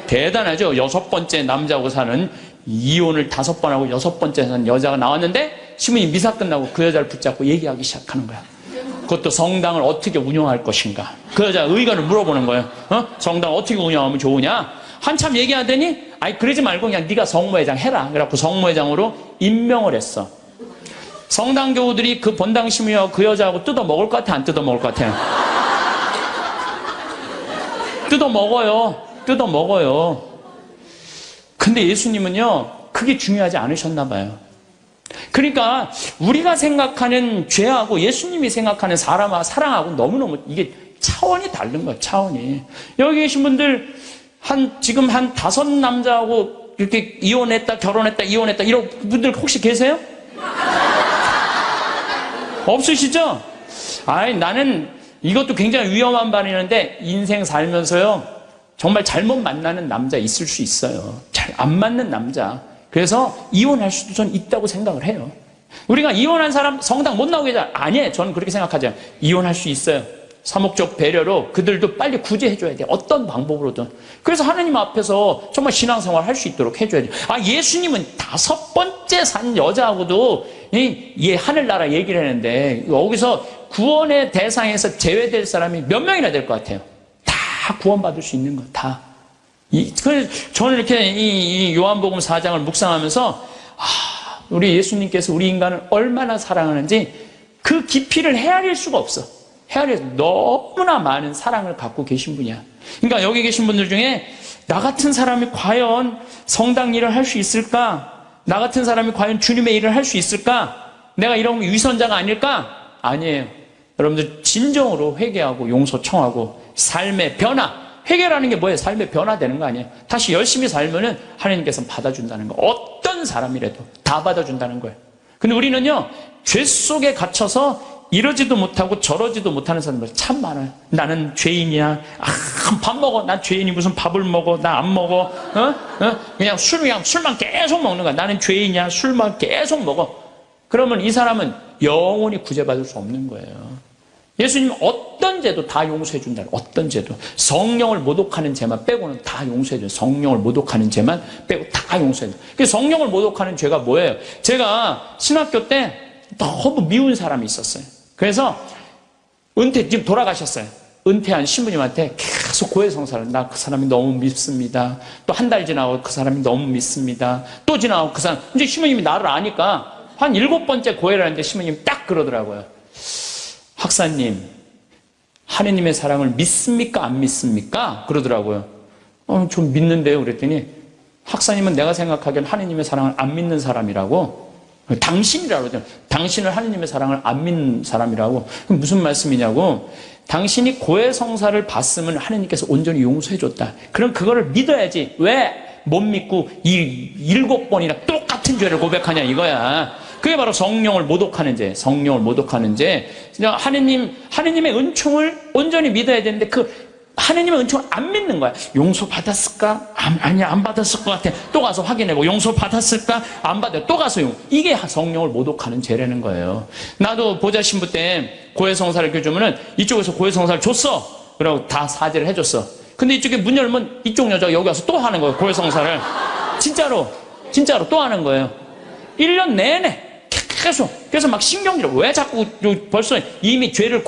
대단하죠. 6번째 남자하고 사는, 이혼을 5번 하고 6번째 사는 여자가 나왔는데 신부님 미사 끝나고 그 여자를 붙잡고 얘기하기 시작하는 거야. 그것도 성당을 어떻게 운영할 것인가. 그 여자 의견을 물어보는 거예요. 성당 어떻게 운영하면 좋으냐. 한참 얘기하더니 그러지 말고 그냥 네가 성모회장 해라. 그래갖고 성모회장으로 임명을 했어. 성당 교우들이 그 본당 신부님하고 그 여자하고 뜯어 먹을 것 같아, 안 뜯어 먹을 것 같아요? 뜯어 먹어요. 근데 예수님은요, 그게 중요하지 않으셨나 봐요. 그러니까 우리가 생각하는 죄하고 예수님이 생각하는 사랑하고 너무너무 이게 차원이 다른 거예요, 차원이. 여기 계신 분들 지금 한 5 남자하고 이렇게 이혼했다, 결혼했다, 이혼했다 이런 분들 혹시 계세요? 없으시죠? 나는 이것도 굉장히 위험한 말이는데 인생 살면서요, 정말 잘못 만나는 남자 있을 수 있어요. 잘 안 맞는 남자. 그래서 이혼할 수도 전 있다고 생각을 해요. 우리가 이혼한 사람 성당 못 나오게 하자. 아니에요. 저는 그렇게 생각하죠. 이혼할 수 있어요. 사목적 배려로 그들도 빨리 구제해줘야 돼요. 어떤 방법으로든. 그래서 하나님 앞에서 정말 신앙생활 할 수 있도록 해줘야 돼요. 예수님은 5번째 산 여자하고도 하늘나라 얘기를 했는데 여기서 구원의 대상에서 제외될 사람이 몇 명이나 될 것 같아요? 다 구원받을 수 있는 거, 다. 저는 이렇게 이 요한복음 4장을 묵상하면서, 우리 예수님께서 우리 인간을 얼마나 사랑하는지 그 깊이를 헤아릴 수가 없어. 헤아려서 너무나 많은 사랑을 갖고 계신 분이야. 그러니까 여기 계신 분들 중에 나 같은 사람이 과연 성당 일을 할 수 있을까? 나 같은 사람이 과연 주님의 일을 할 수 있을까? 내가 이런 위선자가 아닐까? 아니에요. 여러분들 진정으로 회개하고 용서 청하고 삶의 변화. 회개라는 게 뭐예요? 삶의 변화되는 거 아니에요? 다시 열심히 살면은 하나님께서 받아준다는 거. 어떤 사람이라도 다 받아준다는 거예요. 근데 우리는요, 죄 속에 gat혀서 이러지도 못하고 저러지도 못하는 사람들 참 많아요. 나는 죄인이야. 밥 먹어. 난 죄인이 무슨 밥을 먹어. 나 안 먹어. 그냥 술만 계속 먹는 거야. 나는 죄인이야. 술만 계속 먹어. 그러면 이 사람은 영원히 구제받을 수 없는 거예요. 예수님은 어떤 죄도 다 용서해 준다. 어떤 죄도. 성령을 모독하는 죄만 빼고는 다 용서해 줘요. 성령을 모독하는 죄만 빼고 다 용서해 줘요. 그 성령을 모독하는 죄가 뭐예요? 제가 신학교 때 너무 미운 사람이 있었어요. 그래서 지금 돌아가셨어요. 은퇴한 신부님한테 계속 고해성사를. 나 그 사람이 너무 밉습니다. 또 한 달 지나고 그 사람이 너무 밉습니다. 또 지나고 그 사람. 이제 신부님이 나를 아니까 한 7번째 고해를 하는데 신부님이 딱 그러더라고요. 학사님, 하느님의 사랑을 믿습니까? 안 믿습니까? 그러더라고요. 좀 믿는데요. 그랬더니 학사님은 내가 생각하기엔 하느님의 사랑을 안 믿는 사람이라고. 당신이라고 그러죠. 당신은 하느님의 사랑을 안 믿는 사람이라고. 그럼 무슨 말씀이냐고. 당신이 고해성사를 봤으면 하느님께서 온전히 용서해줬다. 그럼 그거를 믿어야지. 왜 못 믿고 7번이나 똑같은 죄를 고백하냐 이거야. 그게 바로 성령을 모독하는 죄. 성령을 모독하는 죄. 하느님의 은총을 온전히 믿어야 되는데 그 하느님의 은총을 안 믿는 거야. 용서 받았을까? 아니야, 안 받았을 것 같아. 또 가서 확인해보고 용서 받았을까? 안 받아. 또 가서 이게 성령을 모독하는 죄라는 거예요. 나도 보좌 신부 때 고해성사를 교주면은 이쪽에서 고해성사를 줬어. 그러고 다 사죄를 해줬어. 근데 이쪽에 문 열면 이쪽 여자가 여기 와서 또 하는 거예요. 고해성사를. 진짜로 또 하는 거예요. 1년 내내. 계속. 그래서 막 신경질을 왜 자꾸 벌써 이미 죄를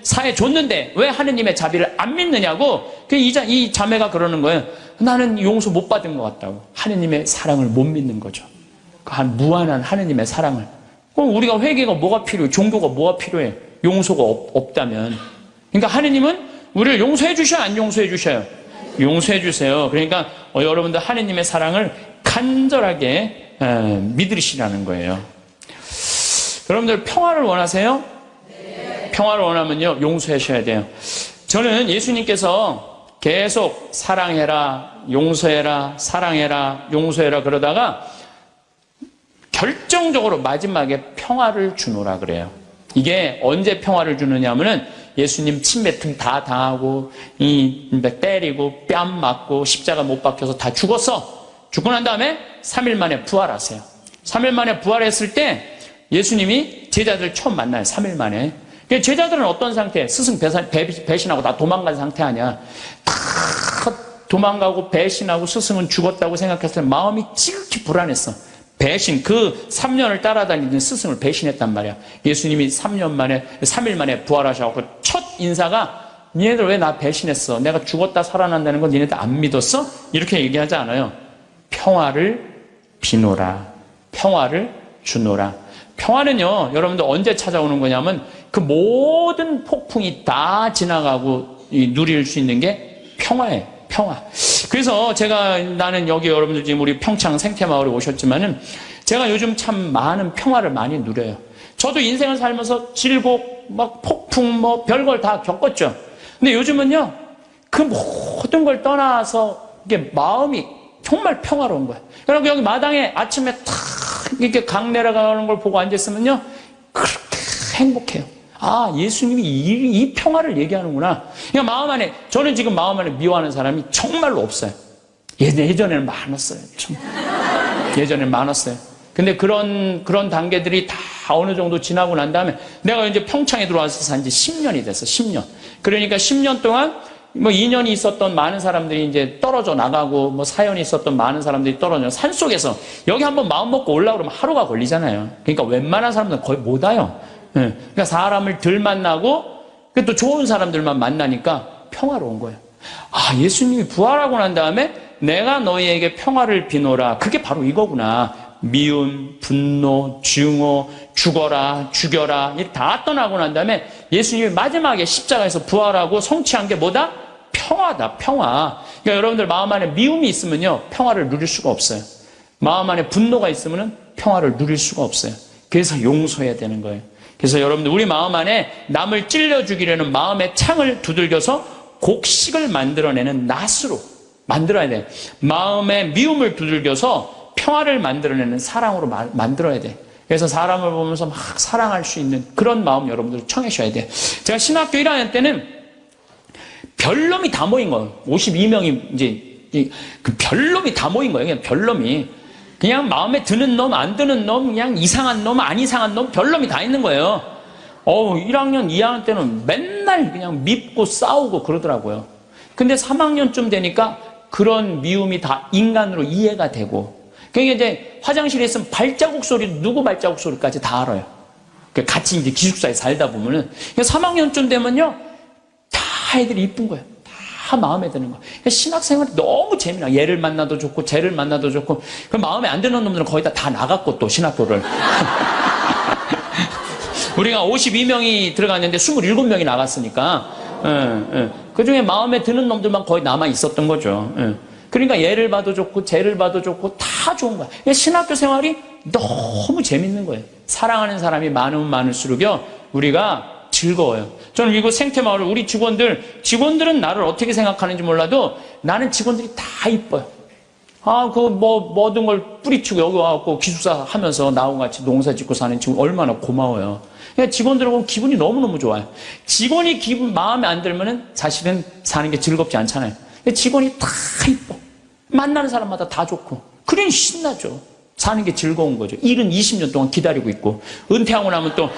사해 줬는데 왜 하느님의 자비를 안 믿느냐고. 이 자매가 그러는 거예요. 나는 용서 못 받은 것 같다고. 하느님의 사랑을 못 믿는 거죠. 한 무한한 하느님의 사랑을. 그럼 우리가 회개가 뭐가 필요해? 종교가 뭐가 필요해? 용서가 없다면. 그러니까 하느님은 우리를 용서해 주셔요? 안 용서해 주셔요? 용서해 주세요. 그러니까 여러분들 하느님의 사랑을 간절하게 믿으시라는 거예요. 여러분들 평화를 원하세요? 네. 평화를 원하면요, 용서하셔야 돼요. 저는 예수님께서 계속 사랑해라, 용서해라, 사랑해라, 용서해라 그러다가 결정적으로 마지막에 평화를 주노라 그래요. 이게 언제 평화를 주느냐 하면은 예수님 침뱉음 다 당하고 때리고 뺨 맞고 십자가 못 박혀서 다 죽었어. 죽고 난 다음에 3일 만에 부활하세요. 3일 만에 부활했을 때 예수님이 제자들 처음 만나요. 3일 만에. 제자들은 어떤 상태? 스승 배신하고 다 도망간 상태 아니야. 다 도망가고 배신하고 스승은 죽었다고 생각했을 때 마음이 지극히 불안했어. 배신, 그 3년을 따라다니던 스승을 배신했단 말이야. 예수님이 3일 만에 부활하셔서 첫 인사가 니네들 왜 나 배신했어? 내가 죽었다 살아난다는 건 니네들 안 믿었어? 이렇게 얘기하지 않아요. 평화를 비노라. 평화를 주노라. 평화는요, 여러분들 언제 찾아오는 거냐면 그 모든 폭풍이 다 지나가고 누릴 수 있는 게 평화예요. 평화. 그래서 나는 여기 여러분들 지금 우리 평창 생태마을에 오셨지만은 제가 요즘 참 많은 평화를 많이 누려요. 저도 인생을 살면서 질곡, 막 폭풍, 별걸 다 겪었죠. 근데 요즘은요, 그 모든 걸 떠나서 이게 마음이 정말 평화로운 거예요. 여러분 여기 마당에 아침에 탁 이렇게 강 내려가는 걸 보고 앉았으면요, 그렇게 행복해요. 아, 예수님이 이 평화를 얘기하는구나. 그러니까 마음 안에, 저는 지금 마음 안에 미워하는 사람이 정말로 없어요. 예전에는 많았어요. 예전에는 많았어요. 근데 그런 단계들이 다 어느 정도 지나고 난 다음에 내가 이제 평창에 들어와서 산 지 10년이 됐어. 10년. 그러니까 10년 동안 2년이 있었던 많은 사람들이 이제 떨어져 나가고 사연이 있었던 많은 사람들이 떨어져 산속에서 여기 한번 마음 먹고 올라오면 그러면 하루가 걸리잖아요. 그러니까 웬만한 사람들은 거의 못 와요. 그러니까 사람을 덜 만나고 또 좋은 사람들만 만나니까 평화로운 거예요. 아, 예수님이 부활하고 난 다음에 내가 너희에게 평화를 비노라. 그게 바로 이거구나. 미움, 분노, 증오, 죽어라, 죽여라, 이게 다 떠나고 난 다음에 예수님이 마지막에 십자가에서 부활하고 성취한 게 뭐다? 평화다, 평화. 그러니까 여러분들 마음 안에 미움이 있으면요, 평화를 누릴 수가 없어요. 마음 안에 분노가 있으면 평화를 누릴 수가 없어요. 그래서 용서해야 되는 거예요. 그래서 여러분들 우리 마음 안에 남을 찔러 죽이려는 마음의 창을 두들겨서 곡식을 만들어내는 낫으로 만들어야 돼. 마음의 미움을 두들겨서 평화를 만들어내는 사랑으로 만들어야 돼. 그래서 사람을 보면서 막 사랑할 수 있는 그런 마음 여러분들 청하셔야 돼요. 제가 신학교 1학년 때는 별놈이 다 모인 거예요. 52명이 이제 그 별놈이 다 모인 거예요. 그냥 별놈이. 그냥 마음에 드는 놈, 안 드는 놈, 그냥 이상한 놈, 안 이상한 놈, 별놈이 다 있는 거예요. 1학년, 2학년 때는 맨날 그냥 밉고 싸우고 그러더라고요. 근데 3학년쯤 되니까 그런 미움이 다 인간으로 이해가 되고, 그러니까 이제 화장실에 있으면 발자국 소리, 누구 발자국 소리까지 다 알아요. 같이 이제 기숙사에 살다 보면은. 3학년쯤 되면요, 다 애들이 이쁜 거예요. 다 마음에 드는 거예요. 신학생활이 너무 재미나. 얘를 만나도 좋고, 쟤를 만나도 좋고, 그 마음에 안 드는 놈들은 거의 다 나갔고, 또 신학교를. 우리가 52명이 들어갔는데 27명이 나갔으니까, 그 중에 마음에 드는 놈들만 거의 남아 있었던 거죠. 그러니까 얘를 봐도 좋고, 쟤를 봐도 좋고, 다 좋은 거야. 신학교 생활이 너무 재밌는 거예요. 사랑하는 사람이 많으면 많을수록요, 우리가 즐거워요. 저는 이곳 생태마을 우리 직원들은 나를 어떻게 생각하는지 몰라도 나는 직원들이 다 이뻐요. 모든 걸 뿌리치고 여기 와갖고 기숙사 하면서 나하고 같이 농사 짓고 사는 직원 얼마나 고마워요. 그냥 직원들하고 기분이 너무너무 좋아요. 직원이 마음에 안 들면은 사실은 사는 게 즐겁지 않잖아요. 직원이 다 이뻐. 만나는 사람마다 다 좋고. 그러니 신나죠. 사는 게 즐거운 거죠. 일은 20년 동안 기다리고 있고. 은퇴하고 나면 또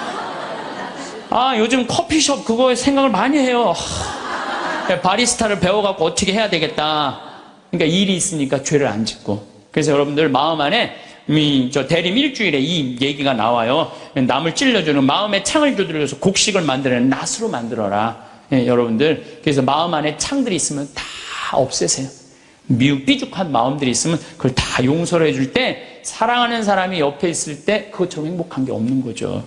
요즘 커피숍 그거 생각을 많이 해요. 바리스타를 배워갖고 어떻게 해야 되겠다. 그러니까 일이 있으니까 죄를 안 짓고. 그래서 여러분들 마음 안에 저 대림 일주일에 이 얘기가 나와요. 남을 찔러주는 마음의 창을 두드려서 곡식을 만들어내는 낫으로 만들어라. 여러분들 그래서 마음 안에 창들이 있으면 다 없애세요. 삐죽한 마음들이 있으면 그걸 다 용서를 해줄 때 사랑하는 사람이 옆에 있을 때 그것처럼 행복한 게 없는 거죠.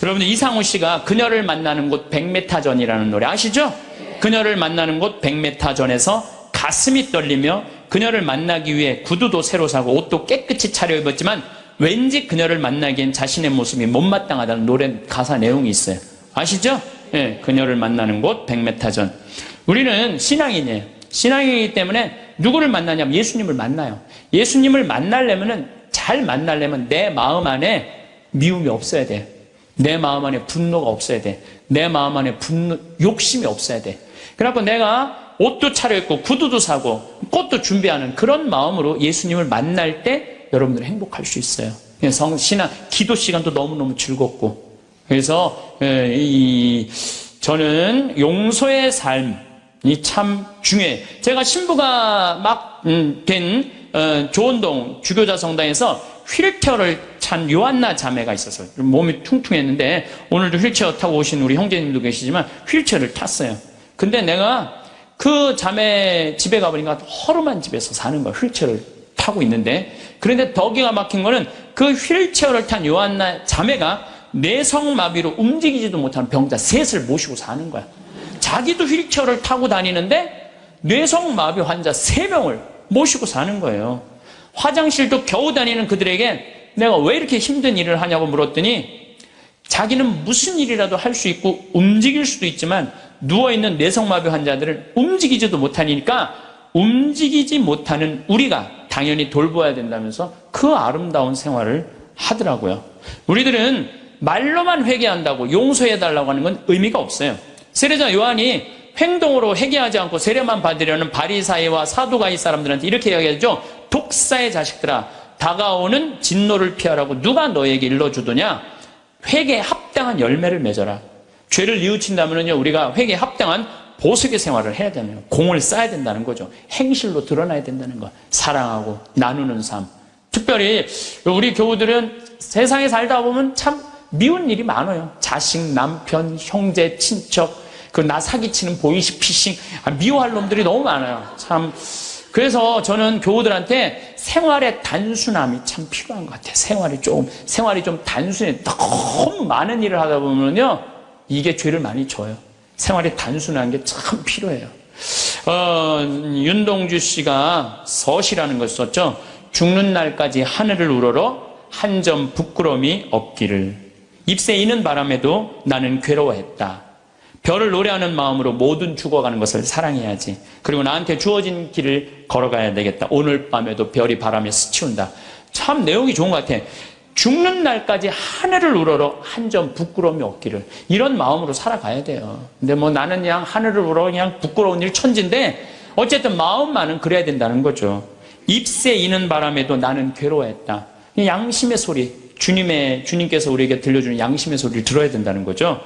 여러분들 이상우 씨가 그녀를 만나는 곳 100m 전이라는 노래 아시죠? 그녀를 만나는 곳 100m 전에서 가슴이 떨리며 그녀를 만나기 위해 구두도 새로 사고 옷도 깨끗이 차려입었지만 왠지 그녀를 만나기엔 자신의 모습이 못마땅하다는 노래 가사 내용이 있어요. 아시죠? 그녀를 만나는 곳 100m 전. 우리는 신앙인이에요. 신앙이기 때문에 누구를 만나냐면 예수님을 만나요. 예수님을 잘 만나려면 내 마음 안에 미움이 없어야 돼. 내 마음 안에 분노가 없어야 돼. 내 마음 안에 욕심이 없어야 돼. 그래갖고 내가 옷도 차려입고 구두도 사고 꽃도 준비하는 그런 마음으로 예수님을 만날 때 여러분들은 행복할 수 있어요. 신앙, 기도 시간도 너무너무 즐겁고. 그래서 저는 용서의 삶이 참 중요해요. 제가 신부가 된 조원동 주교자 성당에서 휠체어를 찬 요한나 자매가 있어서 몸이 퉁퉁했는데 오늘도 휠체어 타고 오신 우리 형제님도 계시지만 휠체어를 탔어요. 근데 내가 그 자매 집에 가보니까 허름한 집에서 사는 거야. 휠체어를 타고 있는데. 그런데 더 기가 막힌 거는 그 휠체어를 탄 요한나 자매가 뇌성마비로 움직이지도 못하는 병자 셋을 모시고 사는 거야. 자기도 휠체어를 타고 다니는데 뇌성마비 환자 3명을 모시고 사는 거예요. 화장실도 겨우 다니는 그들에게 내가 왜 이렇게 힘든 일을 하냐고 물었더니 자기는 무슨 일이라도 할 수 있고 움직일 수도 있지만 누워있는 뇌성마비 환자들을 움직이지도 못하니까 움직이지 못하는 우리가 당연히 돌봐야 된다면서 그 아름다운 생활을 하더라고요. 우리들은 말로만 회개한다고 용서해달라고 하는 건 의미가 없어요. 세례자 요한이 행동으로 회개하지 않고 세례만 받으려는 바리사이와 사두가이 사람들한테 이렇게 이야기하죠. 독사의 자식들아, 다가오는 진노를 피하라고 누가 너에게 일러주더냐? 회개에 합당한 열매를 맺어라. 죄를 뉘우친다면요, 우리가 회개에 합당한 보석의 생활을 해야 되는 거예요. 공을 쌓아야 된다는 거죠. 행실로 드러나야 된다는 거. 사랑하고 나누는 삶. 특별히 우리 교우들은 세상에 살다 보면 참 미운 일이 많아요. 자식, 남편, 형제, 친척, 나 사기치는 보이스피싱, 미워할 놈들이 너무 많아요. 참. 그래서 저는 교우들한테 생활의 단순함이 참 필요한 것 같아요. 생활이 좀 단순해. 너무 많은 일을 하다 보면요, 이게 죄를 많이 져요. 생활이 단순한 게 참 필요해요. 윤동주 씨가 서시라는 걸 썼죠. 죽는 날까지 하늘을 우러러 한 점 부끄러움이 없기를. 잎새 이는 바람에도 나는 괴로워했다. 별을 노래하는 마음으로 모든 죽어가는 것을 사랑해야지. 그리고 나한테 주어진 길을 걸어가야 되겠다. 오늘 밤에도 별이 바람에 스치운다. 참 내용이 좋은 것 같아. 죽는 날까지 하늘을 우러러 한 점 부끄러움이 없기를. 이런 마음으로 살아가야 돼요. 근데 뭐 나는 그냥 하늘을 우러러 그냥 부끄러운 일 천진데 어쨌든 마음만은 그래야 된다는 거죠. 잎새 이는 바람에도 나는 괴로워했다. 양심의 소리, 주님께서 우리에게 들려주는 양심의 소리를 들어야 된다는 거죠.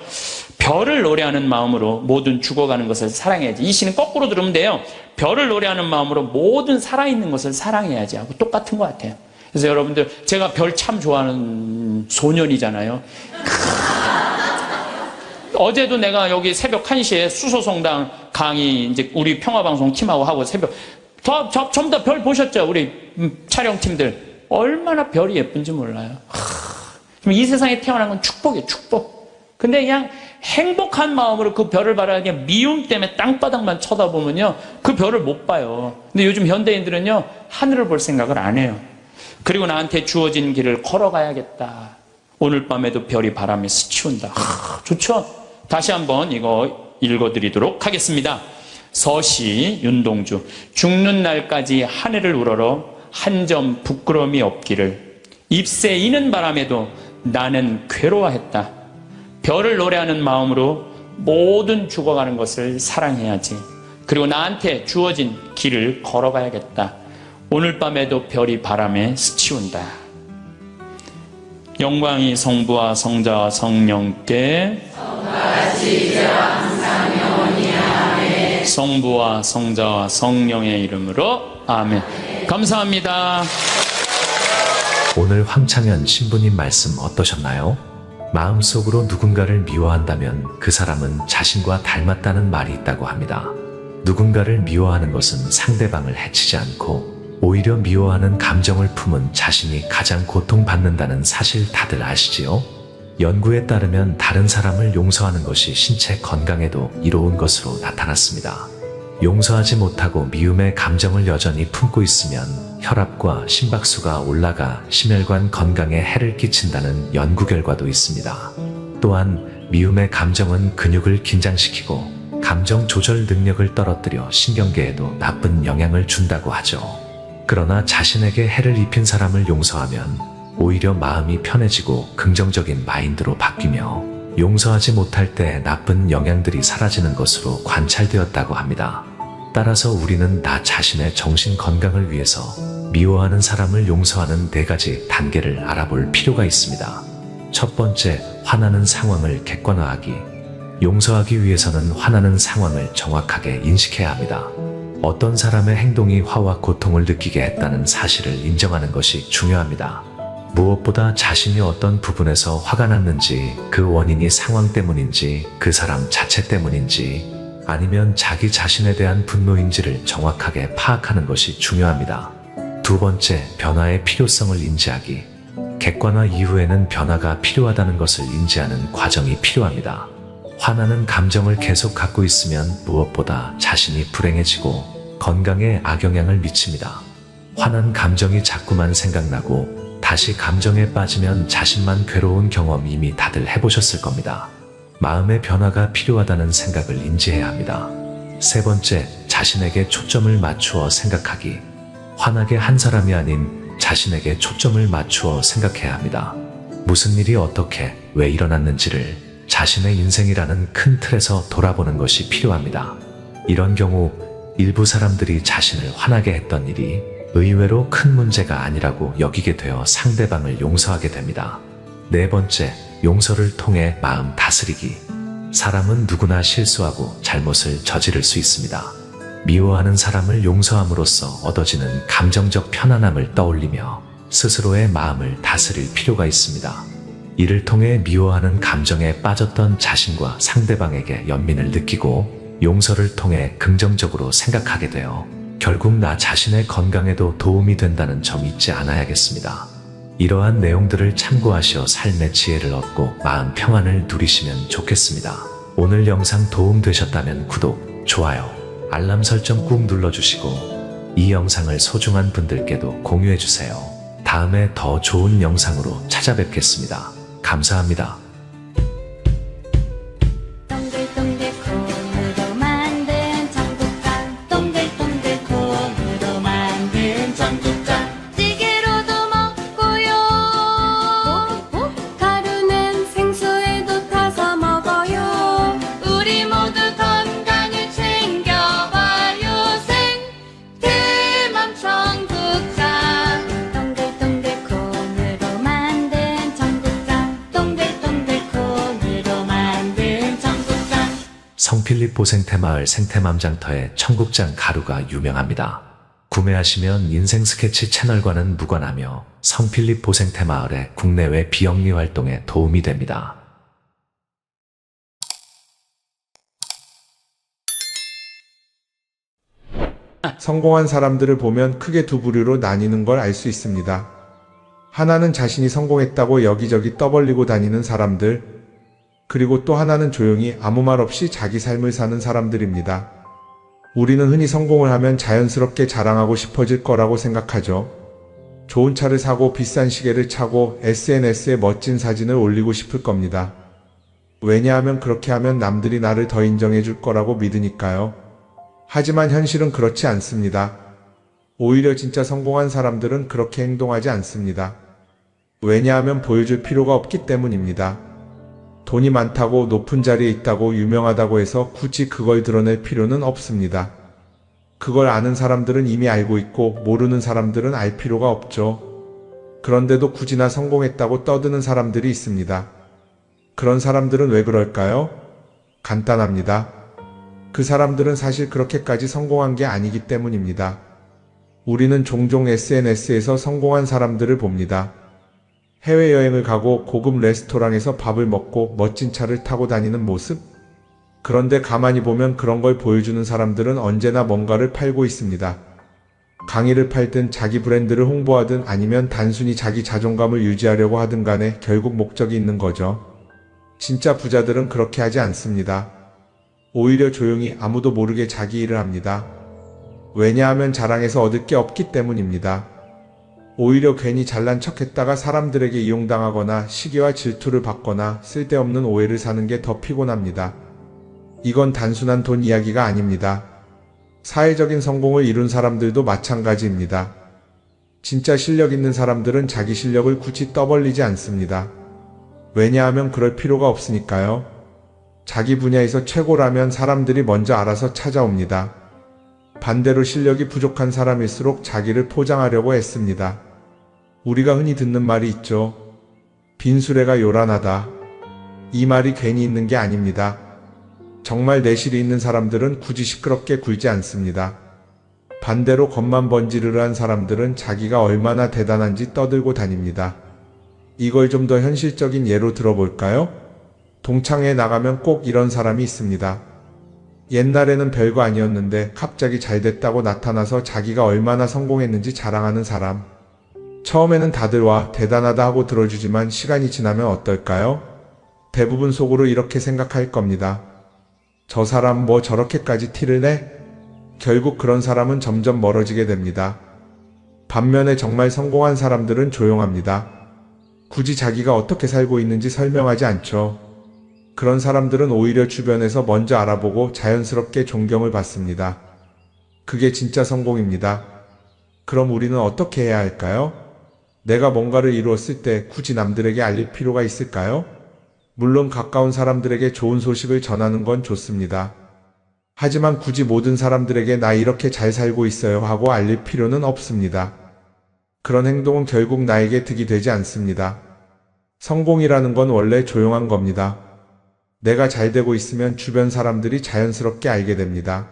별을 노래하는 마음으로 모든 죽어가는 것을 사랑해야지. 이 시는 거꾸로 들으면 돼요. 별을 노래하는 마음으로 모든 살아있는 것을 사랑해야지 하고 똑같은 것 같아요. 그래서 여러분들, 제가 별 참 좋아하는 소년이잖아요. 어제도 내가 여기 새벽 1시에 수소성당 강의 이제 우리 평화방송 팀하고 하고 새벽 전부 다 별 보셨죠? 우리 촬영팀들 얼마나 별이 예쁜지 몰라요. 이 세상에 태어난 건 축복이에요. 축복. 근데 그냥 행복한 마음으로 그 별을 바라보게 미움 때문에 땅바닥만 쳐다보면요 그 별을 못 봐요. 근데 요즘 현대인들은요 하늘을 볼 생각을 안 해요. 그리고 나한테 주어진 길을 걸어가야겠다. 오늘 밤에도 별이 바람에 스치운다. 좋죠? 다시 한번 이거 읽어드리도록 하겠습니다. 서시 윤동주. 죽는 날까지 하늘을 우러러 한 점 부끄러움이 없기를. 잎새 이는 바람에도 나는 괴로워했다. 별을 노래하는 마음으로 모든 죽어가는 것을 사랑해야지. 그리고 나한테 주어진 길을 걸어가야겠다. 오늘 밤에도 별이 바람에 스치운다. 영광이 성부와 성자와 성령께 성부와 성자와 성령의 이름으로 아멘. 감사합니다. 오늘 황창현 신부님 말씀 어떠셨나요? 마음속으로 누군가를 미워한다면 그 사람은 자신과 닮았다는 말이 있다고 합니다. 누군가를 미워하는 것은 상대방을 해치지 않고 오히려 미워하는 감정을 품은 자신이 가장 고통받는다는 사실 다들 아시지요? 연구에 따르면 다른 사람을 용서하는 것이 신체 건강에도 이로운 것으로 나타났습니다. 용서하지 못하고 미움의 감정을 여전히 품고 있으면 혈압과 심박수가 올라가 심혈관 건강에 해를 끼친다는 연구 결과도 있습니다. 또한 미움의 감정은 근육을 긴장시키고 감정 조절 능력을 떨어뜨려 신경계에도 나쁜 영향을 준다고 하죠. 그러나 자신에게 해를 입힌 사람을 용서하면 오히려 마음이 편해지고 긍정적인 마인드로 바뀌며 용서하지 못할 때 나쁜 영향들이 사라지는 것으로 관찰되었다고 합니다. 따라서 우리는 나 자신의 정신 건강을 위해서 미워하는 사람을 용서하는 4가지 단계를 알아볼 필요가 있습니다. 첫 번째, 화나는 상황을 객관화하기. 용서하기 위해서는 화나는 상황을 정확하게 인식해야 합니다. 어떤 사람의 행동이 화와 고통을 느끼게 했다는 사실을 인정하는 것이 중요합니다. 무엇보다 자신이 어떤 부분에서 화가 났는지, 그 원인이 상황 때문인지, 그 사람 자체 때문인지, 아니면 자기 자신에 대한 분노인지를 정확하게 파악하는 것이 중요합니다. 두 번째, 변화의 필요성을 인지하기. 객관화 이후에는 변화가 필요하다는 것을 인지하는 과정이 필요합니다. 화나는 감정을 계속 갖고 있으면 무엇보다 자신이 불행해지고 건강에 악영향을 미칩니다. 화난 감정이 자꾸만 생각나고 다시 감정에 빠지면 자신만 괴로운 경험 이미 다들 해보셨을 겁니다. 마음의 변화가 필요하다는 생각을 인지해야 합니다. 세 번째, 자신에게 초점을 맞추어 생각하기. 화나게 한 사람이 아닌 자신에게 초점을 맞추어 생각해야 합니다. 무슨 일이 어떻게, 왜 일어났는지를 자신의 인생이라는 큰 틀에서 돌아보는 것이 필요합니다. 이런 경우 일부 사람들이 자신을 화나게 했던 일이 의외로 큰 문제가 아니라고 여기게 되어 상대방을 용서하게 됩니다. 네 번째, 용서를 통해 마음 다스리기. 사람은 누구나 실수하고 잘못을 저지를 수 있습니다. 미워하는 사람을 용서함으로써 얻어지는 감정적 편안함을 떠올리며 스스로의 마음을 다스릴 필요가 있습니다. 이를 통해 미워하는 감정에 빠졌던 자신과 상대방에게 연민을 느끼고 용서를 통해 긍정적으로 생각하게 되어 결국 나 자신의 건강에도 도움이 된다는 점 잊지 않아야겠습니다. 이러한 내용들을 참고하시어 삶의 지혜를 얻고 마음 평안을 누리시면 좋겠습니다. 오늘 영상 도움되셨다면 구독, 좋아요, 알람 설정 꾹 눌러주시고 이 영상을 소중한 분들께도 공유해주세요. 다음에 더 좋은 영상으로 찾아뵙겠습니다. 감사합니다. 동글동글 콩으로 만든 청국장 동글동글 콩으로 만든 청국장 찌개로도 먹고요 가루는 생수에도 타서 먹어요 우리 모두 건강을 챙겨봐요 생태맘 청국장 동글동글 콩으로 만든 청국장 동글동글 콩으로 만든 청국장 성필립 보생태마을 생태맘장터의 청국장 가루가 유명합니다. 구매하시면 인생 스케치 채널과는 무관하며 성필립 보생태마을의 국내외 비영리 활동에 도움이 됩니다. 성공한 사람들을 보면 크게 두 부류로 나뉘는 걸 알 수 있습니다. 하나는 자신이 성공했다고 여기저기 떠벌리고 다니는 사람들, 그리고 또 하나는 조용히 아무 말 없이 자기 삶을 사는 사람들입니다. 우리는 흔히 성공을 하면 자연스럽게 자랑하고 싶어질 거라고 생각하죠. 좋은 차를 사고 비싼 시계를 차고 SNS에 멋진 사진을 올리고 싶을 겁니다. 왜냐하면 그렇게 하면 남들이 나를 더 인정해 줄 거라고 믿으니까요. 하지만 현실은 그렇지 않습니다. 오히려 진짜 성공한 사람들은 그렇게 행동하지 않습니다. 왜냐하면 보여줄 필요가 없기 때문입니다. 돈이 많다고 높은 자리에 있다고 유명하다고 해서 굳이 그걸 드러낼 필요는 없습니다. 그걸 아는 사람들은 이미 알고 있고 모르는 사람들은 알 필요가 없죠. 그런데도 굳이나 성공했다고 떠드는 사람들이 있습니다. 그런 사람들은 왜 그럴까요? 간단합니다. 그 사람들은 사실 그렇게까지 성공한 게 아니기 때문입니다. 우리는 종종 SNS에서 성공한 사람들을 봅니다. 해외여행을 가고 고급 레스토랑에서 밥을 먹고 멋진 차를 타고 다니는 모습? 그런데 가만히 보면 그런 걸 보여주는 사람들은 언제나 뭔가를 팔고 있습니다. 강의를 팔든 자기 브랜드를 홍보하든 아니면 단순히 자기 자존감을 유지하려고 하든 간에 결국 목적이 있는 거죠. 진짜 부자들은 그렇게 하지 않습니다. 오히려 조용히 아무도 모르게 자기 일을 합니다. 왜냐하면 자랑해서 얻을 게 없기 때문입니다. 오히려 괜히 잘난 척했다가 사람들에게 이용당하거나 시기와 질투를 받거나 쓸데없는 오해를 사는 게 더 피곤합니다. 이건 단순한 돈 이야기가 아닙니다. 사회적인 성공을 이룬 사람들도 마찬가지입니다. 진짜 실력 있는 사람들은 자기 실력을 굳이 떠벌리지 않습니다. 왜냐하면 그럴 필요가 없으니까요. 자기 분야에서 최고라면 사람들이 먼저 알아서 찾아옵니다. 반대로 실력이 부족한 사람일수록 자기를 포장하려고 애씁니다. 우리가 흔히 듣는 말이 있죠. 빈수레가 요란하다. 이 말이 괜히 있는 게 아닙니다. 정말 내실이 있는 사람들은 굳이 시끄럽게 굴지 않습니다. 반대로 겉만 번지르르한 사람들은 자기가 얼마나 대단한지 떠들고 다닙니다. 이걸 좀 더 현실적인 예로 들어볼까요? 동창회에 나가면 꼭 이런 사람이 있습니다. 옛날에는 별거 아니었는데 갑자기 잘 됐다고 나타나서 자기가 얼마나 성공했는지 자랑하는 사람. 처음에는 다들 와 대단하다 하고 들어주지만 시간이 지나면 어떨까요? 대부분 속으로 이렇게 생각할 겁니다. 저 사람 뭐 저렇게까지 티를 내? 결국 그런 사람은 점점 멀어지게 됩니다. 반면에 정말 성공한 사람들은 조용합니다. 굳이 자기가 어떻게 살고 있는지 설명하지 않죠. 그런 사람들은 오히려 주변에서 먼저 알아보고 자연스럽게 존경을 받습니다. 그게 진짜 성공입니다. 그럼 우리는 어떻게 해야 할까요? 내가 뭔가를 이루었을 때 굳이 남들에게 알릴 필요가 있을까요? 물론 가까운 사람들에게 좋은 소식을 전하는 건 좋습니다. 하지만 굳이 모든 사람들에게 나 이렇게 잘 살고 있어요 하고 알릴 필요는 없습니다. 그런 행동은 결국 나에게 득이 되지 않습니다. 성공이라는 건 원래 조용한 겁니다. 내가 잘 되고 있으면 주변 사람들이 자연스럽게 알게 됩니다.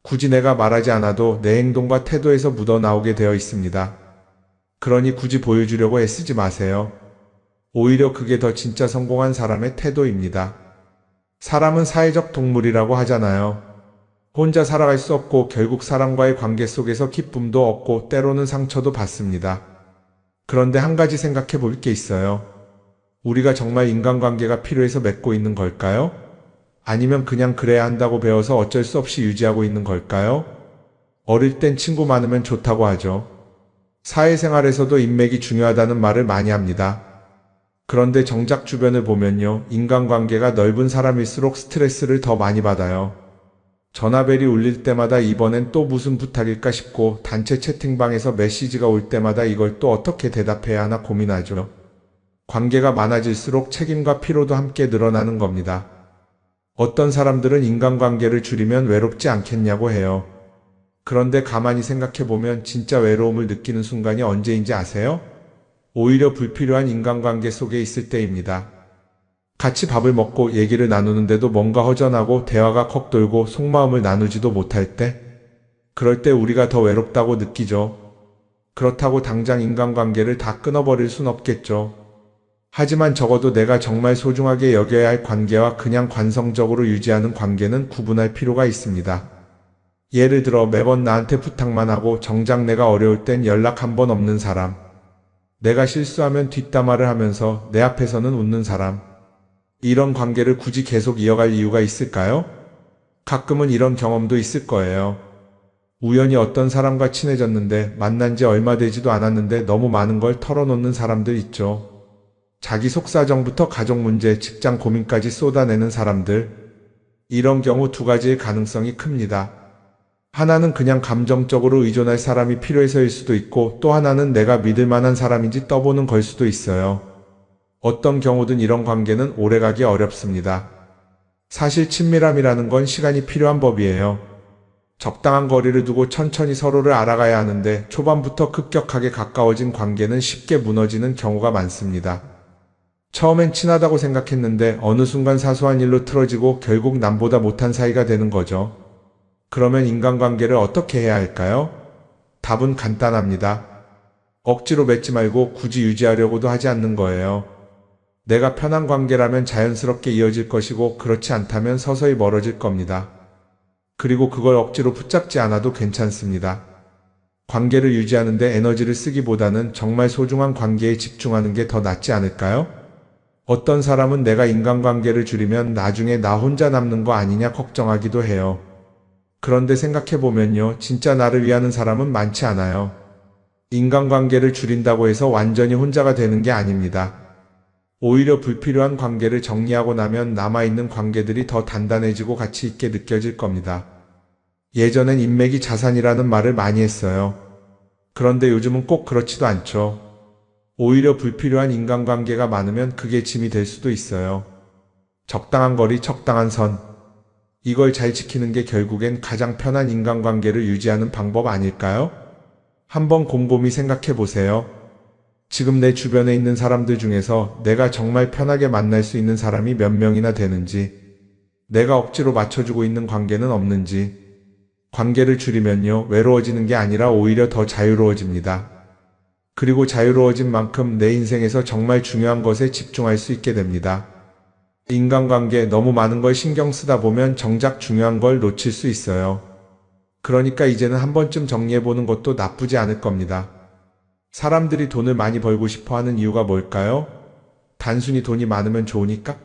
굳이 내가 말하지 않아도 내 행동과 태도에서 묻어나오게 되어 있습니다. 그러니 굳이 보여주려고 애쓰지 마세요. 오히려 그게 더 진짜 성공한 사람의 태도입니다. 사람은 사회적 동물이라고 하잖아요. 혼자 살아갈 수 없고 결국 사람과의 관계 속에서 기쁨도 얻고 때로는 상처도 받습니다. 그런데 한 가지 생각해 볼 게 있어요. 우리가 정말 인간관계가 필요해서 맺고 있는 걸까요? 아니면 그냥 그래야 한다고 배워서 어쩔 수 없이 유지하고 있는 걸까요? 어릴 땐 친구 많으면 좋다고 하죠. 사회생활에서도 인맥이 중요하다는 말을 많이 합니다. 그런데 정작 주변을 보면요, 인간관계가 넓은 사람일수록 스트레스를 더 많이 받아요. 전화벨이 울릴 때마다 이번엔 또 무슨 부탁일까 싶고, 단체 채팅방에서 메시지가 올 때마다 이걸 또 어떻게 대답해야 하나 고민하죠. 관계가 많아질수록 책임과 피로도 함께 늘어나는 겁니다. 어떤 사람들은 인간관계를 줄이면 외롭지 않겠냐고 해요. 그런데 가만히 생각해보면 진짜 외로움을 느끼는 순간이 언제인지 아세요? 오히려 불필요한 인간관계 속에 있을 때입니다. 같이 밥을 먹고 얘기를 나누는데도 뭔가 허전하고 대화가 컥 돌고 속마음을 나누지도 못할 때, 그럴 때 우리가 더 외롭다고 느끼죠. 그렇다고 당장 인간관계를 다 끊어버릴 순 없겠죠. 하지만 적어도 내가 정말 소중하게 여겨야 할 관계와 그냥 관성적으로 유지하는 관계는 구분할 필요가 있습니다. 예를 들어 매번 나한테 부탁만 하고 정작 내가 어려울 땐 연락 한 번 없는 사람, 내가 실수하면 뒷담화를 하면서 내 앞에서는 웃는 사람, 이런 관계를 굳이 계속 이어갈 이유가 있을까요? 가끔은 이런 경험도 있을 거예요. 우연히 어떤 사람과 친해졌는데 만난 지 얼마 되지도 않았는데 너무 많은 걸 털어놓는 사람들 있죠. 자기 속사정부터 가족 문제, 직장 고민까지 쏟아내는 사람들. 이런 경우 두 가지의 가능성이 큽니다. 하나는 그냥 감정적으로 의존할 사람이 필요해서일 수도 있고, 또 하나는 내가 믿을 만한 사람인지 떠보는 걸 수도 있어요. 어떤 경우든 이런 관계는 오래가기 어렵습니다. 사실 친밀함이라는 건 시간이 필요한 법이에요. 적당한 거리를 두고 천천히 서로를 알아가야 하는데, 초반부터 급격하게 가까워진 관계는 쉽게 무너지는 경우가 많습니다. 처음엔 친하다고 생각했는데 어느 순간 사소한 일로 틀어지고 결국 남보다 못한 사이가 되는 거죠. 그러면 인간관계를 어떻게 해야 할까요? 답은 간단합니다. 억지로 맺지 말고 굳이 유지하려고도 하지 않는 거예요. 내가 편한 관계라면 자연스럽게 이어질 것이고, 그렇지 않다면 서서히 멀어질 겁니다. 그리고 그걸 억지로 붙잡지 않아도 괜찮습니다. 관계를 유지하는데 에너지를 쓰기보다는 정말 소중한 관계에 집중하는 게 더 낫지 않을까요? 어떤 사람은 내가 인간관계를 줄이면 나중에 나 혼자 남는 거 아니냐 걱정하기도 해요. 그런데 생각해보면요, 진짜 나를 위하는 사람은 많지 않아요. 인간관계를 줄인다고 해서 완전히 혼자가 되는 게 아닙니다. 오히려 불필요한 관계를 정리하고 나면 남아있는 관계들이 더 단단해지고 가치 있게 느껴질 겁니다. 예전엔 인맥이 자산이라는 말을 많이 했어요. 그런데 요즘은 꼭 그렇지도 않죠. 오히려 불필요한 인간관계가 많으면 그게 짐이 될 수도 있어요. 적당한 거리, 적당한 선. 이걸 잘 지키는 게 결국엔 가장 편한 인간관계를 유지하는 방법 아닐까요? 한번 곰곰이 생각해 보세요. 지금 내 주변에 있는 사람들 중에서 내가 정말 편하게 만날 수 있는 사람이 몇 명이나 되는지, 내가 억지로 맞춰주고 있는 관계는 없는지. 관계를 줄이면요, 외로워지는 게 아니라 오히려 더 자유로워집니다. 그리고 자유로워진 만큼 내 인생에서 정말 중요한 것에 집중할 수 있게 됩니다. 인간관계 너무 많은 걸 신경 쓰다 보면 정작 중요한 걸 놓칠 수 있어요. 그러니까 이제는 한 번쯤 정리해보는 것도 나쁘지 않을 겁니다. 사람들이 돈을 많이 벌고 싶어 하는 이유가 뭘까요? 단순히 돈이 많으면 좋으니까?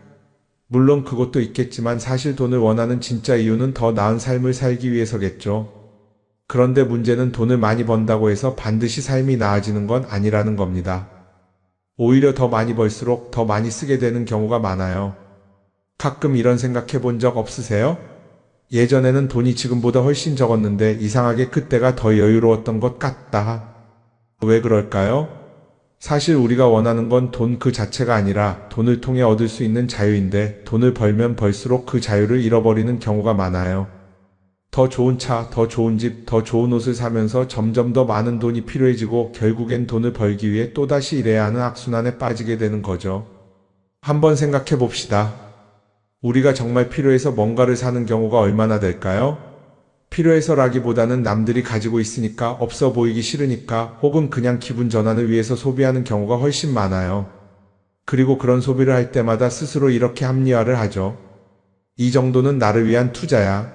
물론 그것도 있겠지만 사실 돈을 원하는 진짜 이유는 더 나은 삶을 살기 위해서겠죠. 그런데 문제는 돈을 많이 번다고 해서 반드시 삶이 나아지는 건 아니라는 겁니다. 오히려 더 많이 벌수록 더 많이 쓰게 되는 경우가 많아요. 가끔 이런 생각해 본 적 없으세요? 예전에는 돈이 지금보다 훨씬 적었는데 이상하게 그때가 더 여유로웠던 것 같다. 왜 그럴까요? 사실 우리가 원하는 건 돈 그 자체가 아니라 돈을 통해 얻을 수 있는 자유인데, 돈을 벌면 벌수록 그 자유를 잃어버리는 경우가 많아요. 더 좋은 차, 더 좋은 집, 더 좋은 옷을 사면서 점점 더 많은 돈이 필요해지고 결국엔 돈을 벌기 위해 또다시 일해야 하는 악순환에 빠지게 되는 거죠. 한번 생각해 봅시다. 우리가 정말 필요해서 뭔가를 사는 경우가 얼마나 될까요? 필요해서라기보다는 남들이 가지고 있으니까, 없어 보이기 싫으니까, 혹은 그냥 기분 전환을 위해서 소비하는 경우가 훨씬 많아요. 그리고 그런 소비를 할 때마다 스스로 이렇게 합리화를 하죠. 이 정도는 나를 위한 투자야.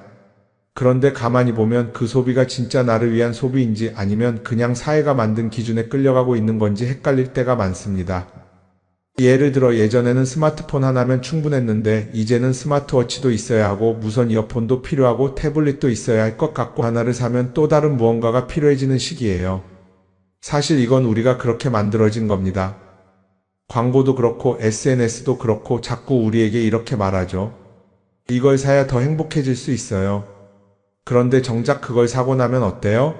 그런데 가만히 보면 그 소비가 진짜 나를 위한 소비인지 아니면 그냥 사회가 만든 기준에 끌려가고 있는 건지 헷갈릴 때가 많습니다. 예를 들어 예전에는 스마트폰 하나면 충분했는데 이제는 스마트워치도 있어야 하고 무선 이어폰도 필요하고 태블릿도 있어야 할 것 같고 하나를 사면 또 다른 무언가가 필요해지는 시기예요. 사실 이건 우리가 그렇게 만들어진 겁니다. 광고도 그렇고 SNS도 그렇고 자꾸 우리에게 이렇게 말하죠. 이걸 사야 더 행복해질 수 있어요. 그런데 정작 그걸 사고 나면 어때요?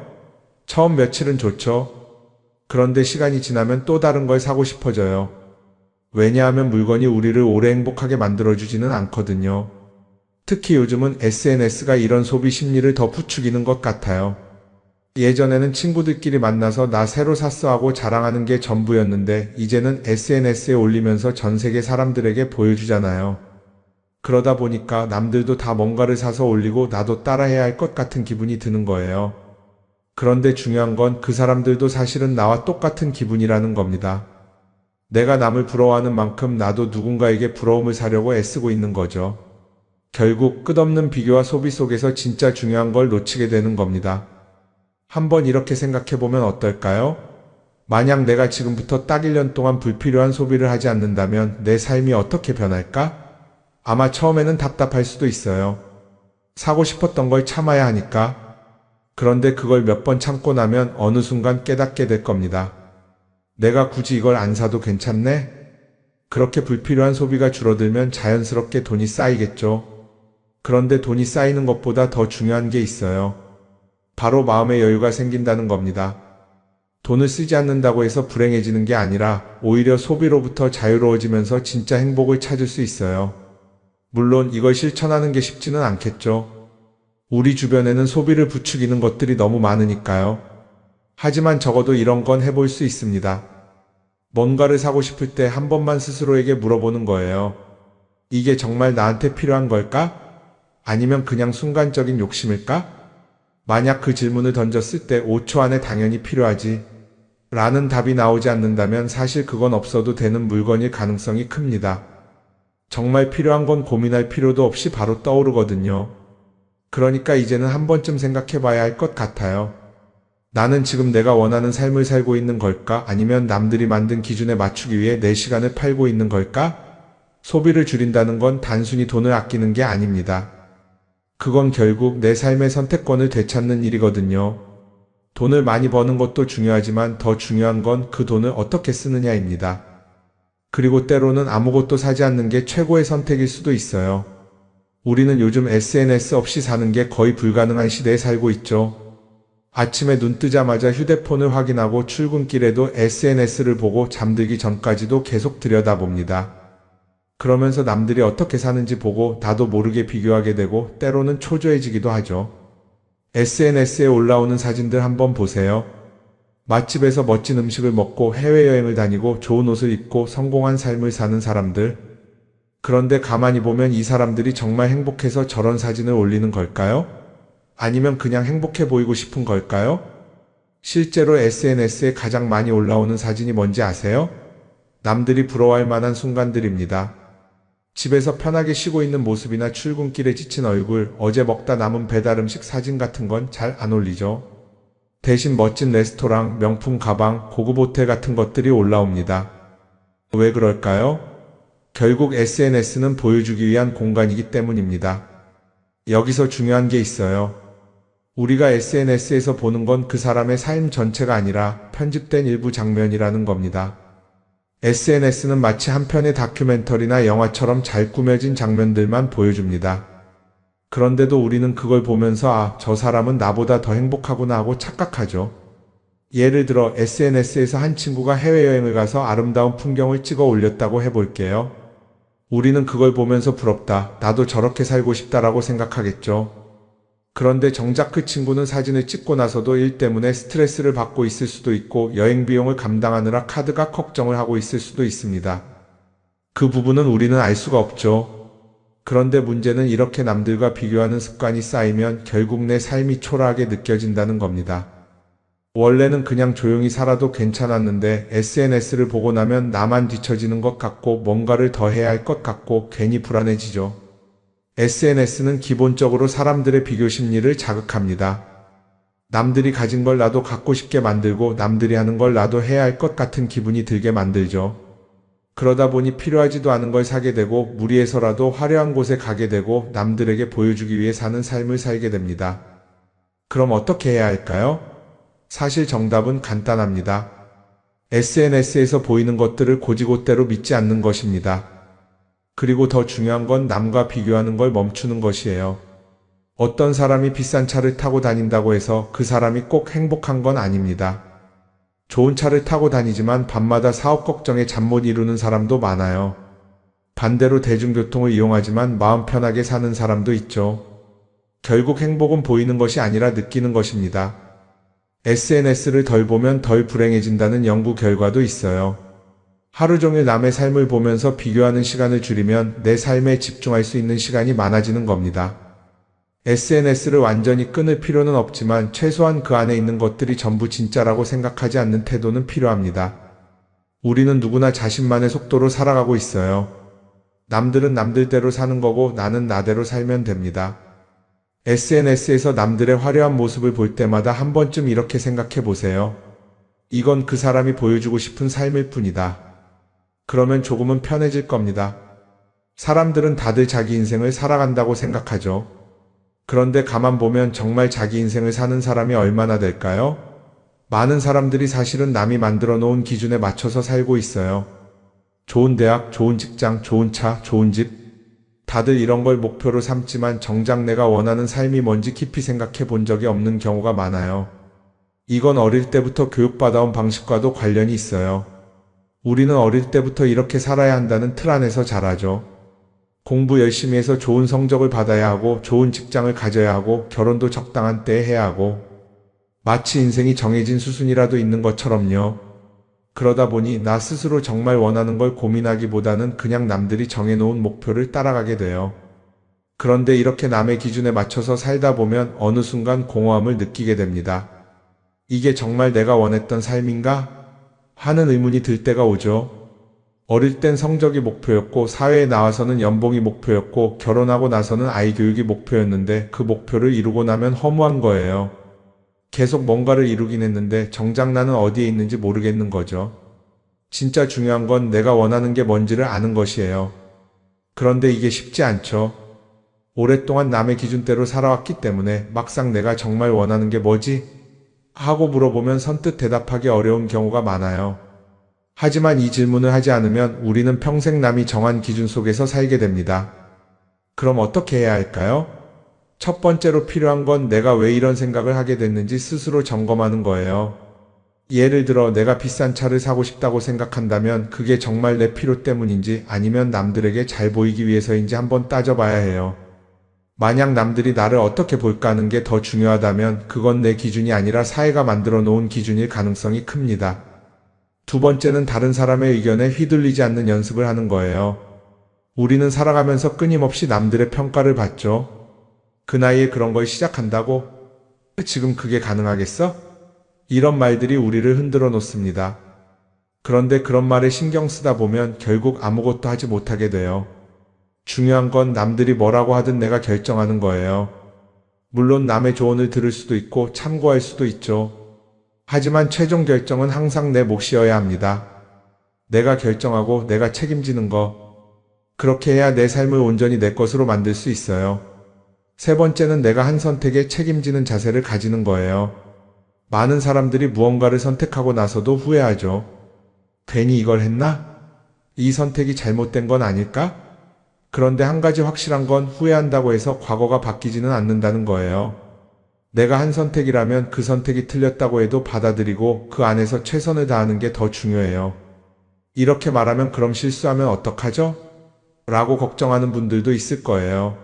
처음 며칠은 좋죠. 그런데 시간이 지나면 또 다른 걸 사고 싶어져요. 왜냐하면 물건이 우리를 오래 행복하게 만들어주지는 않거든요. 특히 요즘은 SNS가 이런 소비 심리를 더 부추기는 것 같아요. 예전에는 친구들끼리 만나서 나 새로 샀어 하고 자랑하는 게 전부였는데 이제는 SNS에 올리면서 전 세계 사람들에게 보여주잖아요. 그러다 보니까 남들도 다 뭔가를 사서 올리고 나도 따라해야 할 것 같은 기분이 드는 거예요. 그런데 중요한 건 그 사람들도 사실은 나와 똑같은 기분이라는 겁니다. 내가 남을 부러워하는 만큼 나도 누군가에게 부러움을 사려고 애쓰고 있는 거죠. 결국 끝없는 비교와 소비 속에서 진짜 중요한 걸 놓치게 되는 겁니다. 한번 이렇게 생각해보면 어떨까요? 만약 내가 지금부터 딱 1년 동안 불필요한 소비를 하지 않는다면 내 삶이 어떻게 변할까? 아마 처음에는 답답할 수도 있어요. 사고 싶었던 걸 참아야 하니까. 그런데 그걸 몇 번 참고 나면 어느 순간 깨닫게 될 겁니다. 내가 굳이 이걸 안 사도 괜찮네? 그렇게 불필요한 소비가 줄어들면 자연스럽게 돈이 쌓이겠죠. 그런데 돈이 쌓이는 것보다 더 중요한 게 있어요. 바로 마음의 여유가 생긴다는 겁니다. 돈을 쓰지 않는다고 해서 불행해지는 게 아니라 오히려 소비로부터 자유로워지면서 진짜 행복을 찾을 수 있어요. 물론 이걸 실천하는 게 쉽지는 않겠죠. 우리 주변에는 소비를 부추기는 것들이 너무 많으니까요. 하지만 적어도 이런 건 해볼 수 있습니다. 뭔가를 사고 싶을 때 한 번만 스스로에게 물어보는 거예요. 이게 정말 나한테 필요한 걸까? 아니면 그냥 순간적인 욕심일까? 만약 그 질문을 던졌을 때 5초 안에 당연히 필요하지 라는 답이 나오지 않는다면 사실 그건 없어도 되는 물건일 가능성이 큽니다. 정말 필요한 건 고민할 필요도 없이 바로 떠오르거든요. 그러니까 이제는 한 번쯤 생각해 봐야 할 것 같아요. 나는 지금 내가 원하는 삶을 살고 있는 걸까? 아니면 남들이 만든 기준에 맞추기 위해 내 시간을 팔고 있는 걸까? 소비를 줄인다는 건 단순히 돈을 아끼는 게 아닙니다. 그건 결국 내 삶의 선택권을 되찾는 일이거든요. 돈을 많이 버는 것도 중요하지만 더 중요한 건 그 돈을 어떻게 쓰느냐입니다. 그리고 때로는 아무것도 사지 않는 게 최고의 선택일 수도 있어요. 우리는 요즘 SNS 없이 사는 게 거의 불가능한 시대에 살고 있죠. 아침에 눈 뜨자마자 휴대폰을 확인하고 출근길에도 SNS를 보고 잠들기 전까지도 계속 들여다봅니다. 그러면서 남들이 어떻게 사는지 보고 나도 모르게 비교하게 되고 때로는 초조해지기도 하죠. SNS에 올라오는 사진들 한번 보세요. 맛집에서 멋진 음식을 먹고 해외여행을 다니고 좋은 옷을 입고 성공한 삶을 사는 사람들. 그런데 가만히 보면 이 사람들이 정말 행복해서 저런 사진을 올리는 걸까요? 아니면 그냥 행복해 보이고 싶은 걸까요? 실제로 SNS에 가장 많이 올라오는 사진이 뭔지 아세요? 남들이 부러워할 만한 순간들입니다. 집에서 편하게 쉬고 있는 모습이나 출근길에 지친 얼굴, 어제 먹다 남은 배달 음식 사진 같은 건 잘 안 올리죠. 대신 멋진 레스토랑, 명품 가방, 고급 호텔 같은 것들이 올라옵니다. 왜 그럴까요? 결국 SNS는 보여주기 위한 공간이기 때문입니다. 여기서 중요한 게 있어요. 우리가 SNS에서 보는 건 그 사람의 삶 전체가 아니라 편집된 일부 장면이라는 겁니다. SNS는 마치 한 편의 다큐멘터리나 영화처럼 잘 꾸며진 장면들만 보여줍니다. 그런데도 우리는 그걸 보면서 아, 저 사람은 나보다 더 행복하구나 하고 착각하죠. 예를 들어 SNS에서 한 친구가 해외여행을 가서 아름다운 풍경을 찍어 올렸다고 해볼게요. 우리는 그걸 보면서 부럽다, 나도 저렇게 살고 싶다라고 생각하겠죠. 그런데 정작 그 친구는 사진을 찍고 나서도 일 때문에 스트레스를 받고 있을 수도 있고 여행 비용을 감당하느라 카드가 걱정을 하고 있을 수도 있습니다. 그 부분은 우리는 알 수가 없죠. 그런데 문제는 이렇게 남들과 비교하는 습관이 쌓이면 결국 내 삶이 초라하게 느껴진다는 겁니다. 원래는 그냥 조용히 살아도 괜찮았는데 SNS를 보고 나면 나만 뒤처지는 것 같고 뭔가를 더 해야 할 것 같고 괜히 불안해지죠. SNS는 기본적으로 사람들의 비교 심리를 자극합니다. 남들이 가진 걸 나도 갖고 싶게 만들고 남들이 하는 걸 나도 해야 할 것 같은 기분이 들게 만들죠. 그러다 보니 필요하지도 않은 걸 사게 되고 무리해서라도 화려한 곳에 가게 되고 남들에게 보여주기 위해 사는 삶을 살게 됩니다. 그럼 어떻게 해야 할까요? 사실 정답은 간단합니다. SNS에서 보이는 것들을 곧이곧대로 믿지 않는 것입니다. 그리고 더 중요한 건 남과 비교하는 걸 멈추는 것이에요. 어떤 사람이 비싼 차를 타고 다닌다고 해서 그 사람이 꼭 행복한 건 아닙니다. 좋은 차를 타고 다니지만 밤마다 사업 걱정에 잠 못 이루는 사람도 많아요. 반대로 대중교통을 이용하지만 마음 편하게 사는 사람도 있죠. 결국 행복은 보이는 것이 아니라 느끼는 것입니다. SNS를 덜 보면 덜 불행해진다는 연구 결과도 있어요. 하루 종일 남의 삶을 보면서 비교하는 시간을 줄이면 내 삶에 집중할 수 있는 시간이 많아지는 겁니다. SNS를 완전히 끊을 필요는 없지만 최소한 그 안에 있는 것들이 전부 진짜라고 생각하지 않는 태도는 필요합니다. 우리는 누구나 자신만의 속도로 살아가고 있어요. 남들은 남들대로 사는 거고 나는 나대로 살면 됩니다. SNS에서 남들의 화려한 모습을 볼 때마다 한 번쯤 이렇게 생각해 보세요. 이건 그 사람이 보여주고 싶은 삶일 뿐이다. 그러면 조금은 편해질 겁니다. 사람들은 다들 자기 인생을 살아간다고 생각하죠. 그런데 가만 보면 정말 자기 인생을 사는 사람이 얼마나 될까요? 많은 사람들이 사실은 남이 만들어 놓은 기준에 맞춰서 살고 있어요. 좋은 대학, 좋은 직장, 좋은 차, 좋은 집. 다들 이런 걸 목표로 삼지만 정작 내가 원하는 삶이 뭔지 깊이 생각해 본 적이 없는 경우가 많아요. 이건 어릴 때부터 교육받아온 방식과도 관련이 있어요. 우리는 어릴 때부터 이렇게 살아야 한다는 틀 안에서 자라죠. 공부 열심히 해서 좋은 성적을 받아야 하고 좋은 직장을 가져야 하고 결혼도 적당한 때에 해야 하고 마치 인생이 정해진 수순이라도 있는 것처럼요. 그러다 보니 나 스스로 정말 원하는 걸 고민하기보다는 그냥 남들이 정해놓은 목표를 따라가게 돼요. 그런데 이렇게 남의 기준에 맞춰서 살다 보면 어느 순간 공허함을 느끼게 됩니다. 이게 정말 내가 원했던 삶인가? 하는 의문이 들 때가 오죠. 어릴 땐 성적이 목표였고 사회에 나와서는 연봉이 목표였고 결혼하고 나서는 아이 교육이 목표였는데 그 목표를 이루고 나면 허무한 거예요. 계속 뭔가를 이루긴 했는데 정작 나는 어디에 있는지 모르겠는 거죠. 진짜 중요한 건 내가 원하는 게 뭔지를 아는 것이에요. 그런데 이게 쉽지 않죠. 오랫동안 남의 기준대로 살아왔기 때문에 막상 내가 정말 원하는 게 뭐지? 하고 물어보면 선뜻 대답하기 어려운 경우가 많아요. 하지만 이 질문을 하지 않으면 우리는 평생 남이 정한 기준 속에서 살게 됩니다. 그럼 어떻게 해야 할까요? 첫 번째로 필요한 건 내가 왜 이런 생각을 하게 됐는지 스스로 점검하는 거예요. 예를 들어 내가 비싼 차를 사고 싶다고 생각한다면 그게 정말 내 필요 때문인지 아니면 남들에게 잘 보이기 위해서인지 한번 따져봐야 해요. 만약 남들이 나를 어떻게 볼까 하는 게 더 중요하다면 그건 내 기준이 아니라 사회가 만들어 놓은 기준일 가능성이 큽니다. 두 번째는 다른 사람의 의견에 휘둘리지 않는 연습을 하는 거예요. 우리는 살아가면서 끊임없이 남들의 평가를 받죠. 그 나이에 그런 걸 시작한다고? 지금 그게 가능하겠어? 이런 말들이 우리를 흔들어 놓습니다. 그런데 그런 말에 신경 쓰다 보면 결국 아무것도 하지 못하게 돼요. 중요한 건 남들이 뭐라고 하든 내가 결정하는 거예요. 물론 남의 조언을 들을 수도 있고 참고할 수도 있죠. 하지만 최종 결정은 항상 내 몫이어야 합니다. 내가 결정하고 내가 책임지는 거. 그렇게 해야 내 삶을 온전히 내 것으로 만들 수 있어요. 세 번째는 내가 한 선택에 책임지는 자세를 가지는 거예요. 많은 사람들이 무언가를 선택하고 나서도 후회하죠. 괜히 이걸 했나? 이 선택이 잘못된 건 아닐까? 그런데 한 가지 확실한 건 후회한다고 해서 과거가 바뀌지는 않는다는 거예요. 내가 한 선택이라면 그 선택이 틀렸다고 해도 받아들이고 그 안에서 최선을 다하는 게 더 중요해요. 이렇게 말하면 그럼 실수하면 어떡하죠? 라고 걱정하는 분들도 있을 거예요.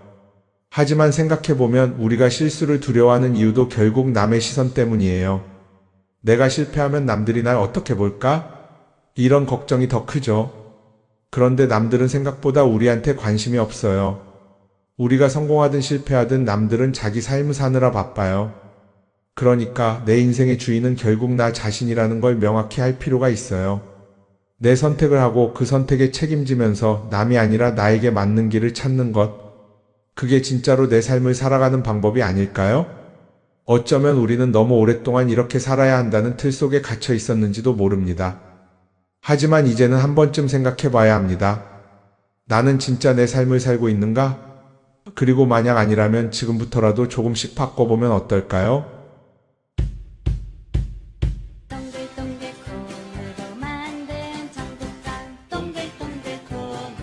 하지만 생각해보면 우리가 실수를 두려워하는 이유도 결국 남의 시선 때문이에요. 내가 실패하면 남들이 날 어떻게 볼까? 이런 걱정이 더 크죠. 그런데 남들은 생각보다 우리한테 관심이 없어요. 우리가 성공하든 실패하든 남들은 자기 삶을 사느라 바빠요. 그러니까 내 인생의 주인은 결국 나 자신이라는 걸 명확히 할 필요가 있어요. 내 선택을 하고 그 선택에 책임지면서 남이 아니라 나에게 맞는 길을 찾는 것. 그게 진짜로 내 삶을 살아가는 방법이 아닐까요? 어쩌면 우리는 너무 오랫동안 이렇게 살아야 한다는 틀 속에 갇혀 있었는지도 모릅니다. 하지만 이제는 한 번쯤 생각해 봐야 합니다. 나는 진짜 내 삶을 살고 있는가? 그리고 만약 아니라면 지금부터라도 조금씩 바꿔보면 어떨까요?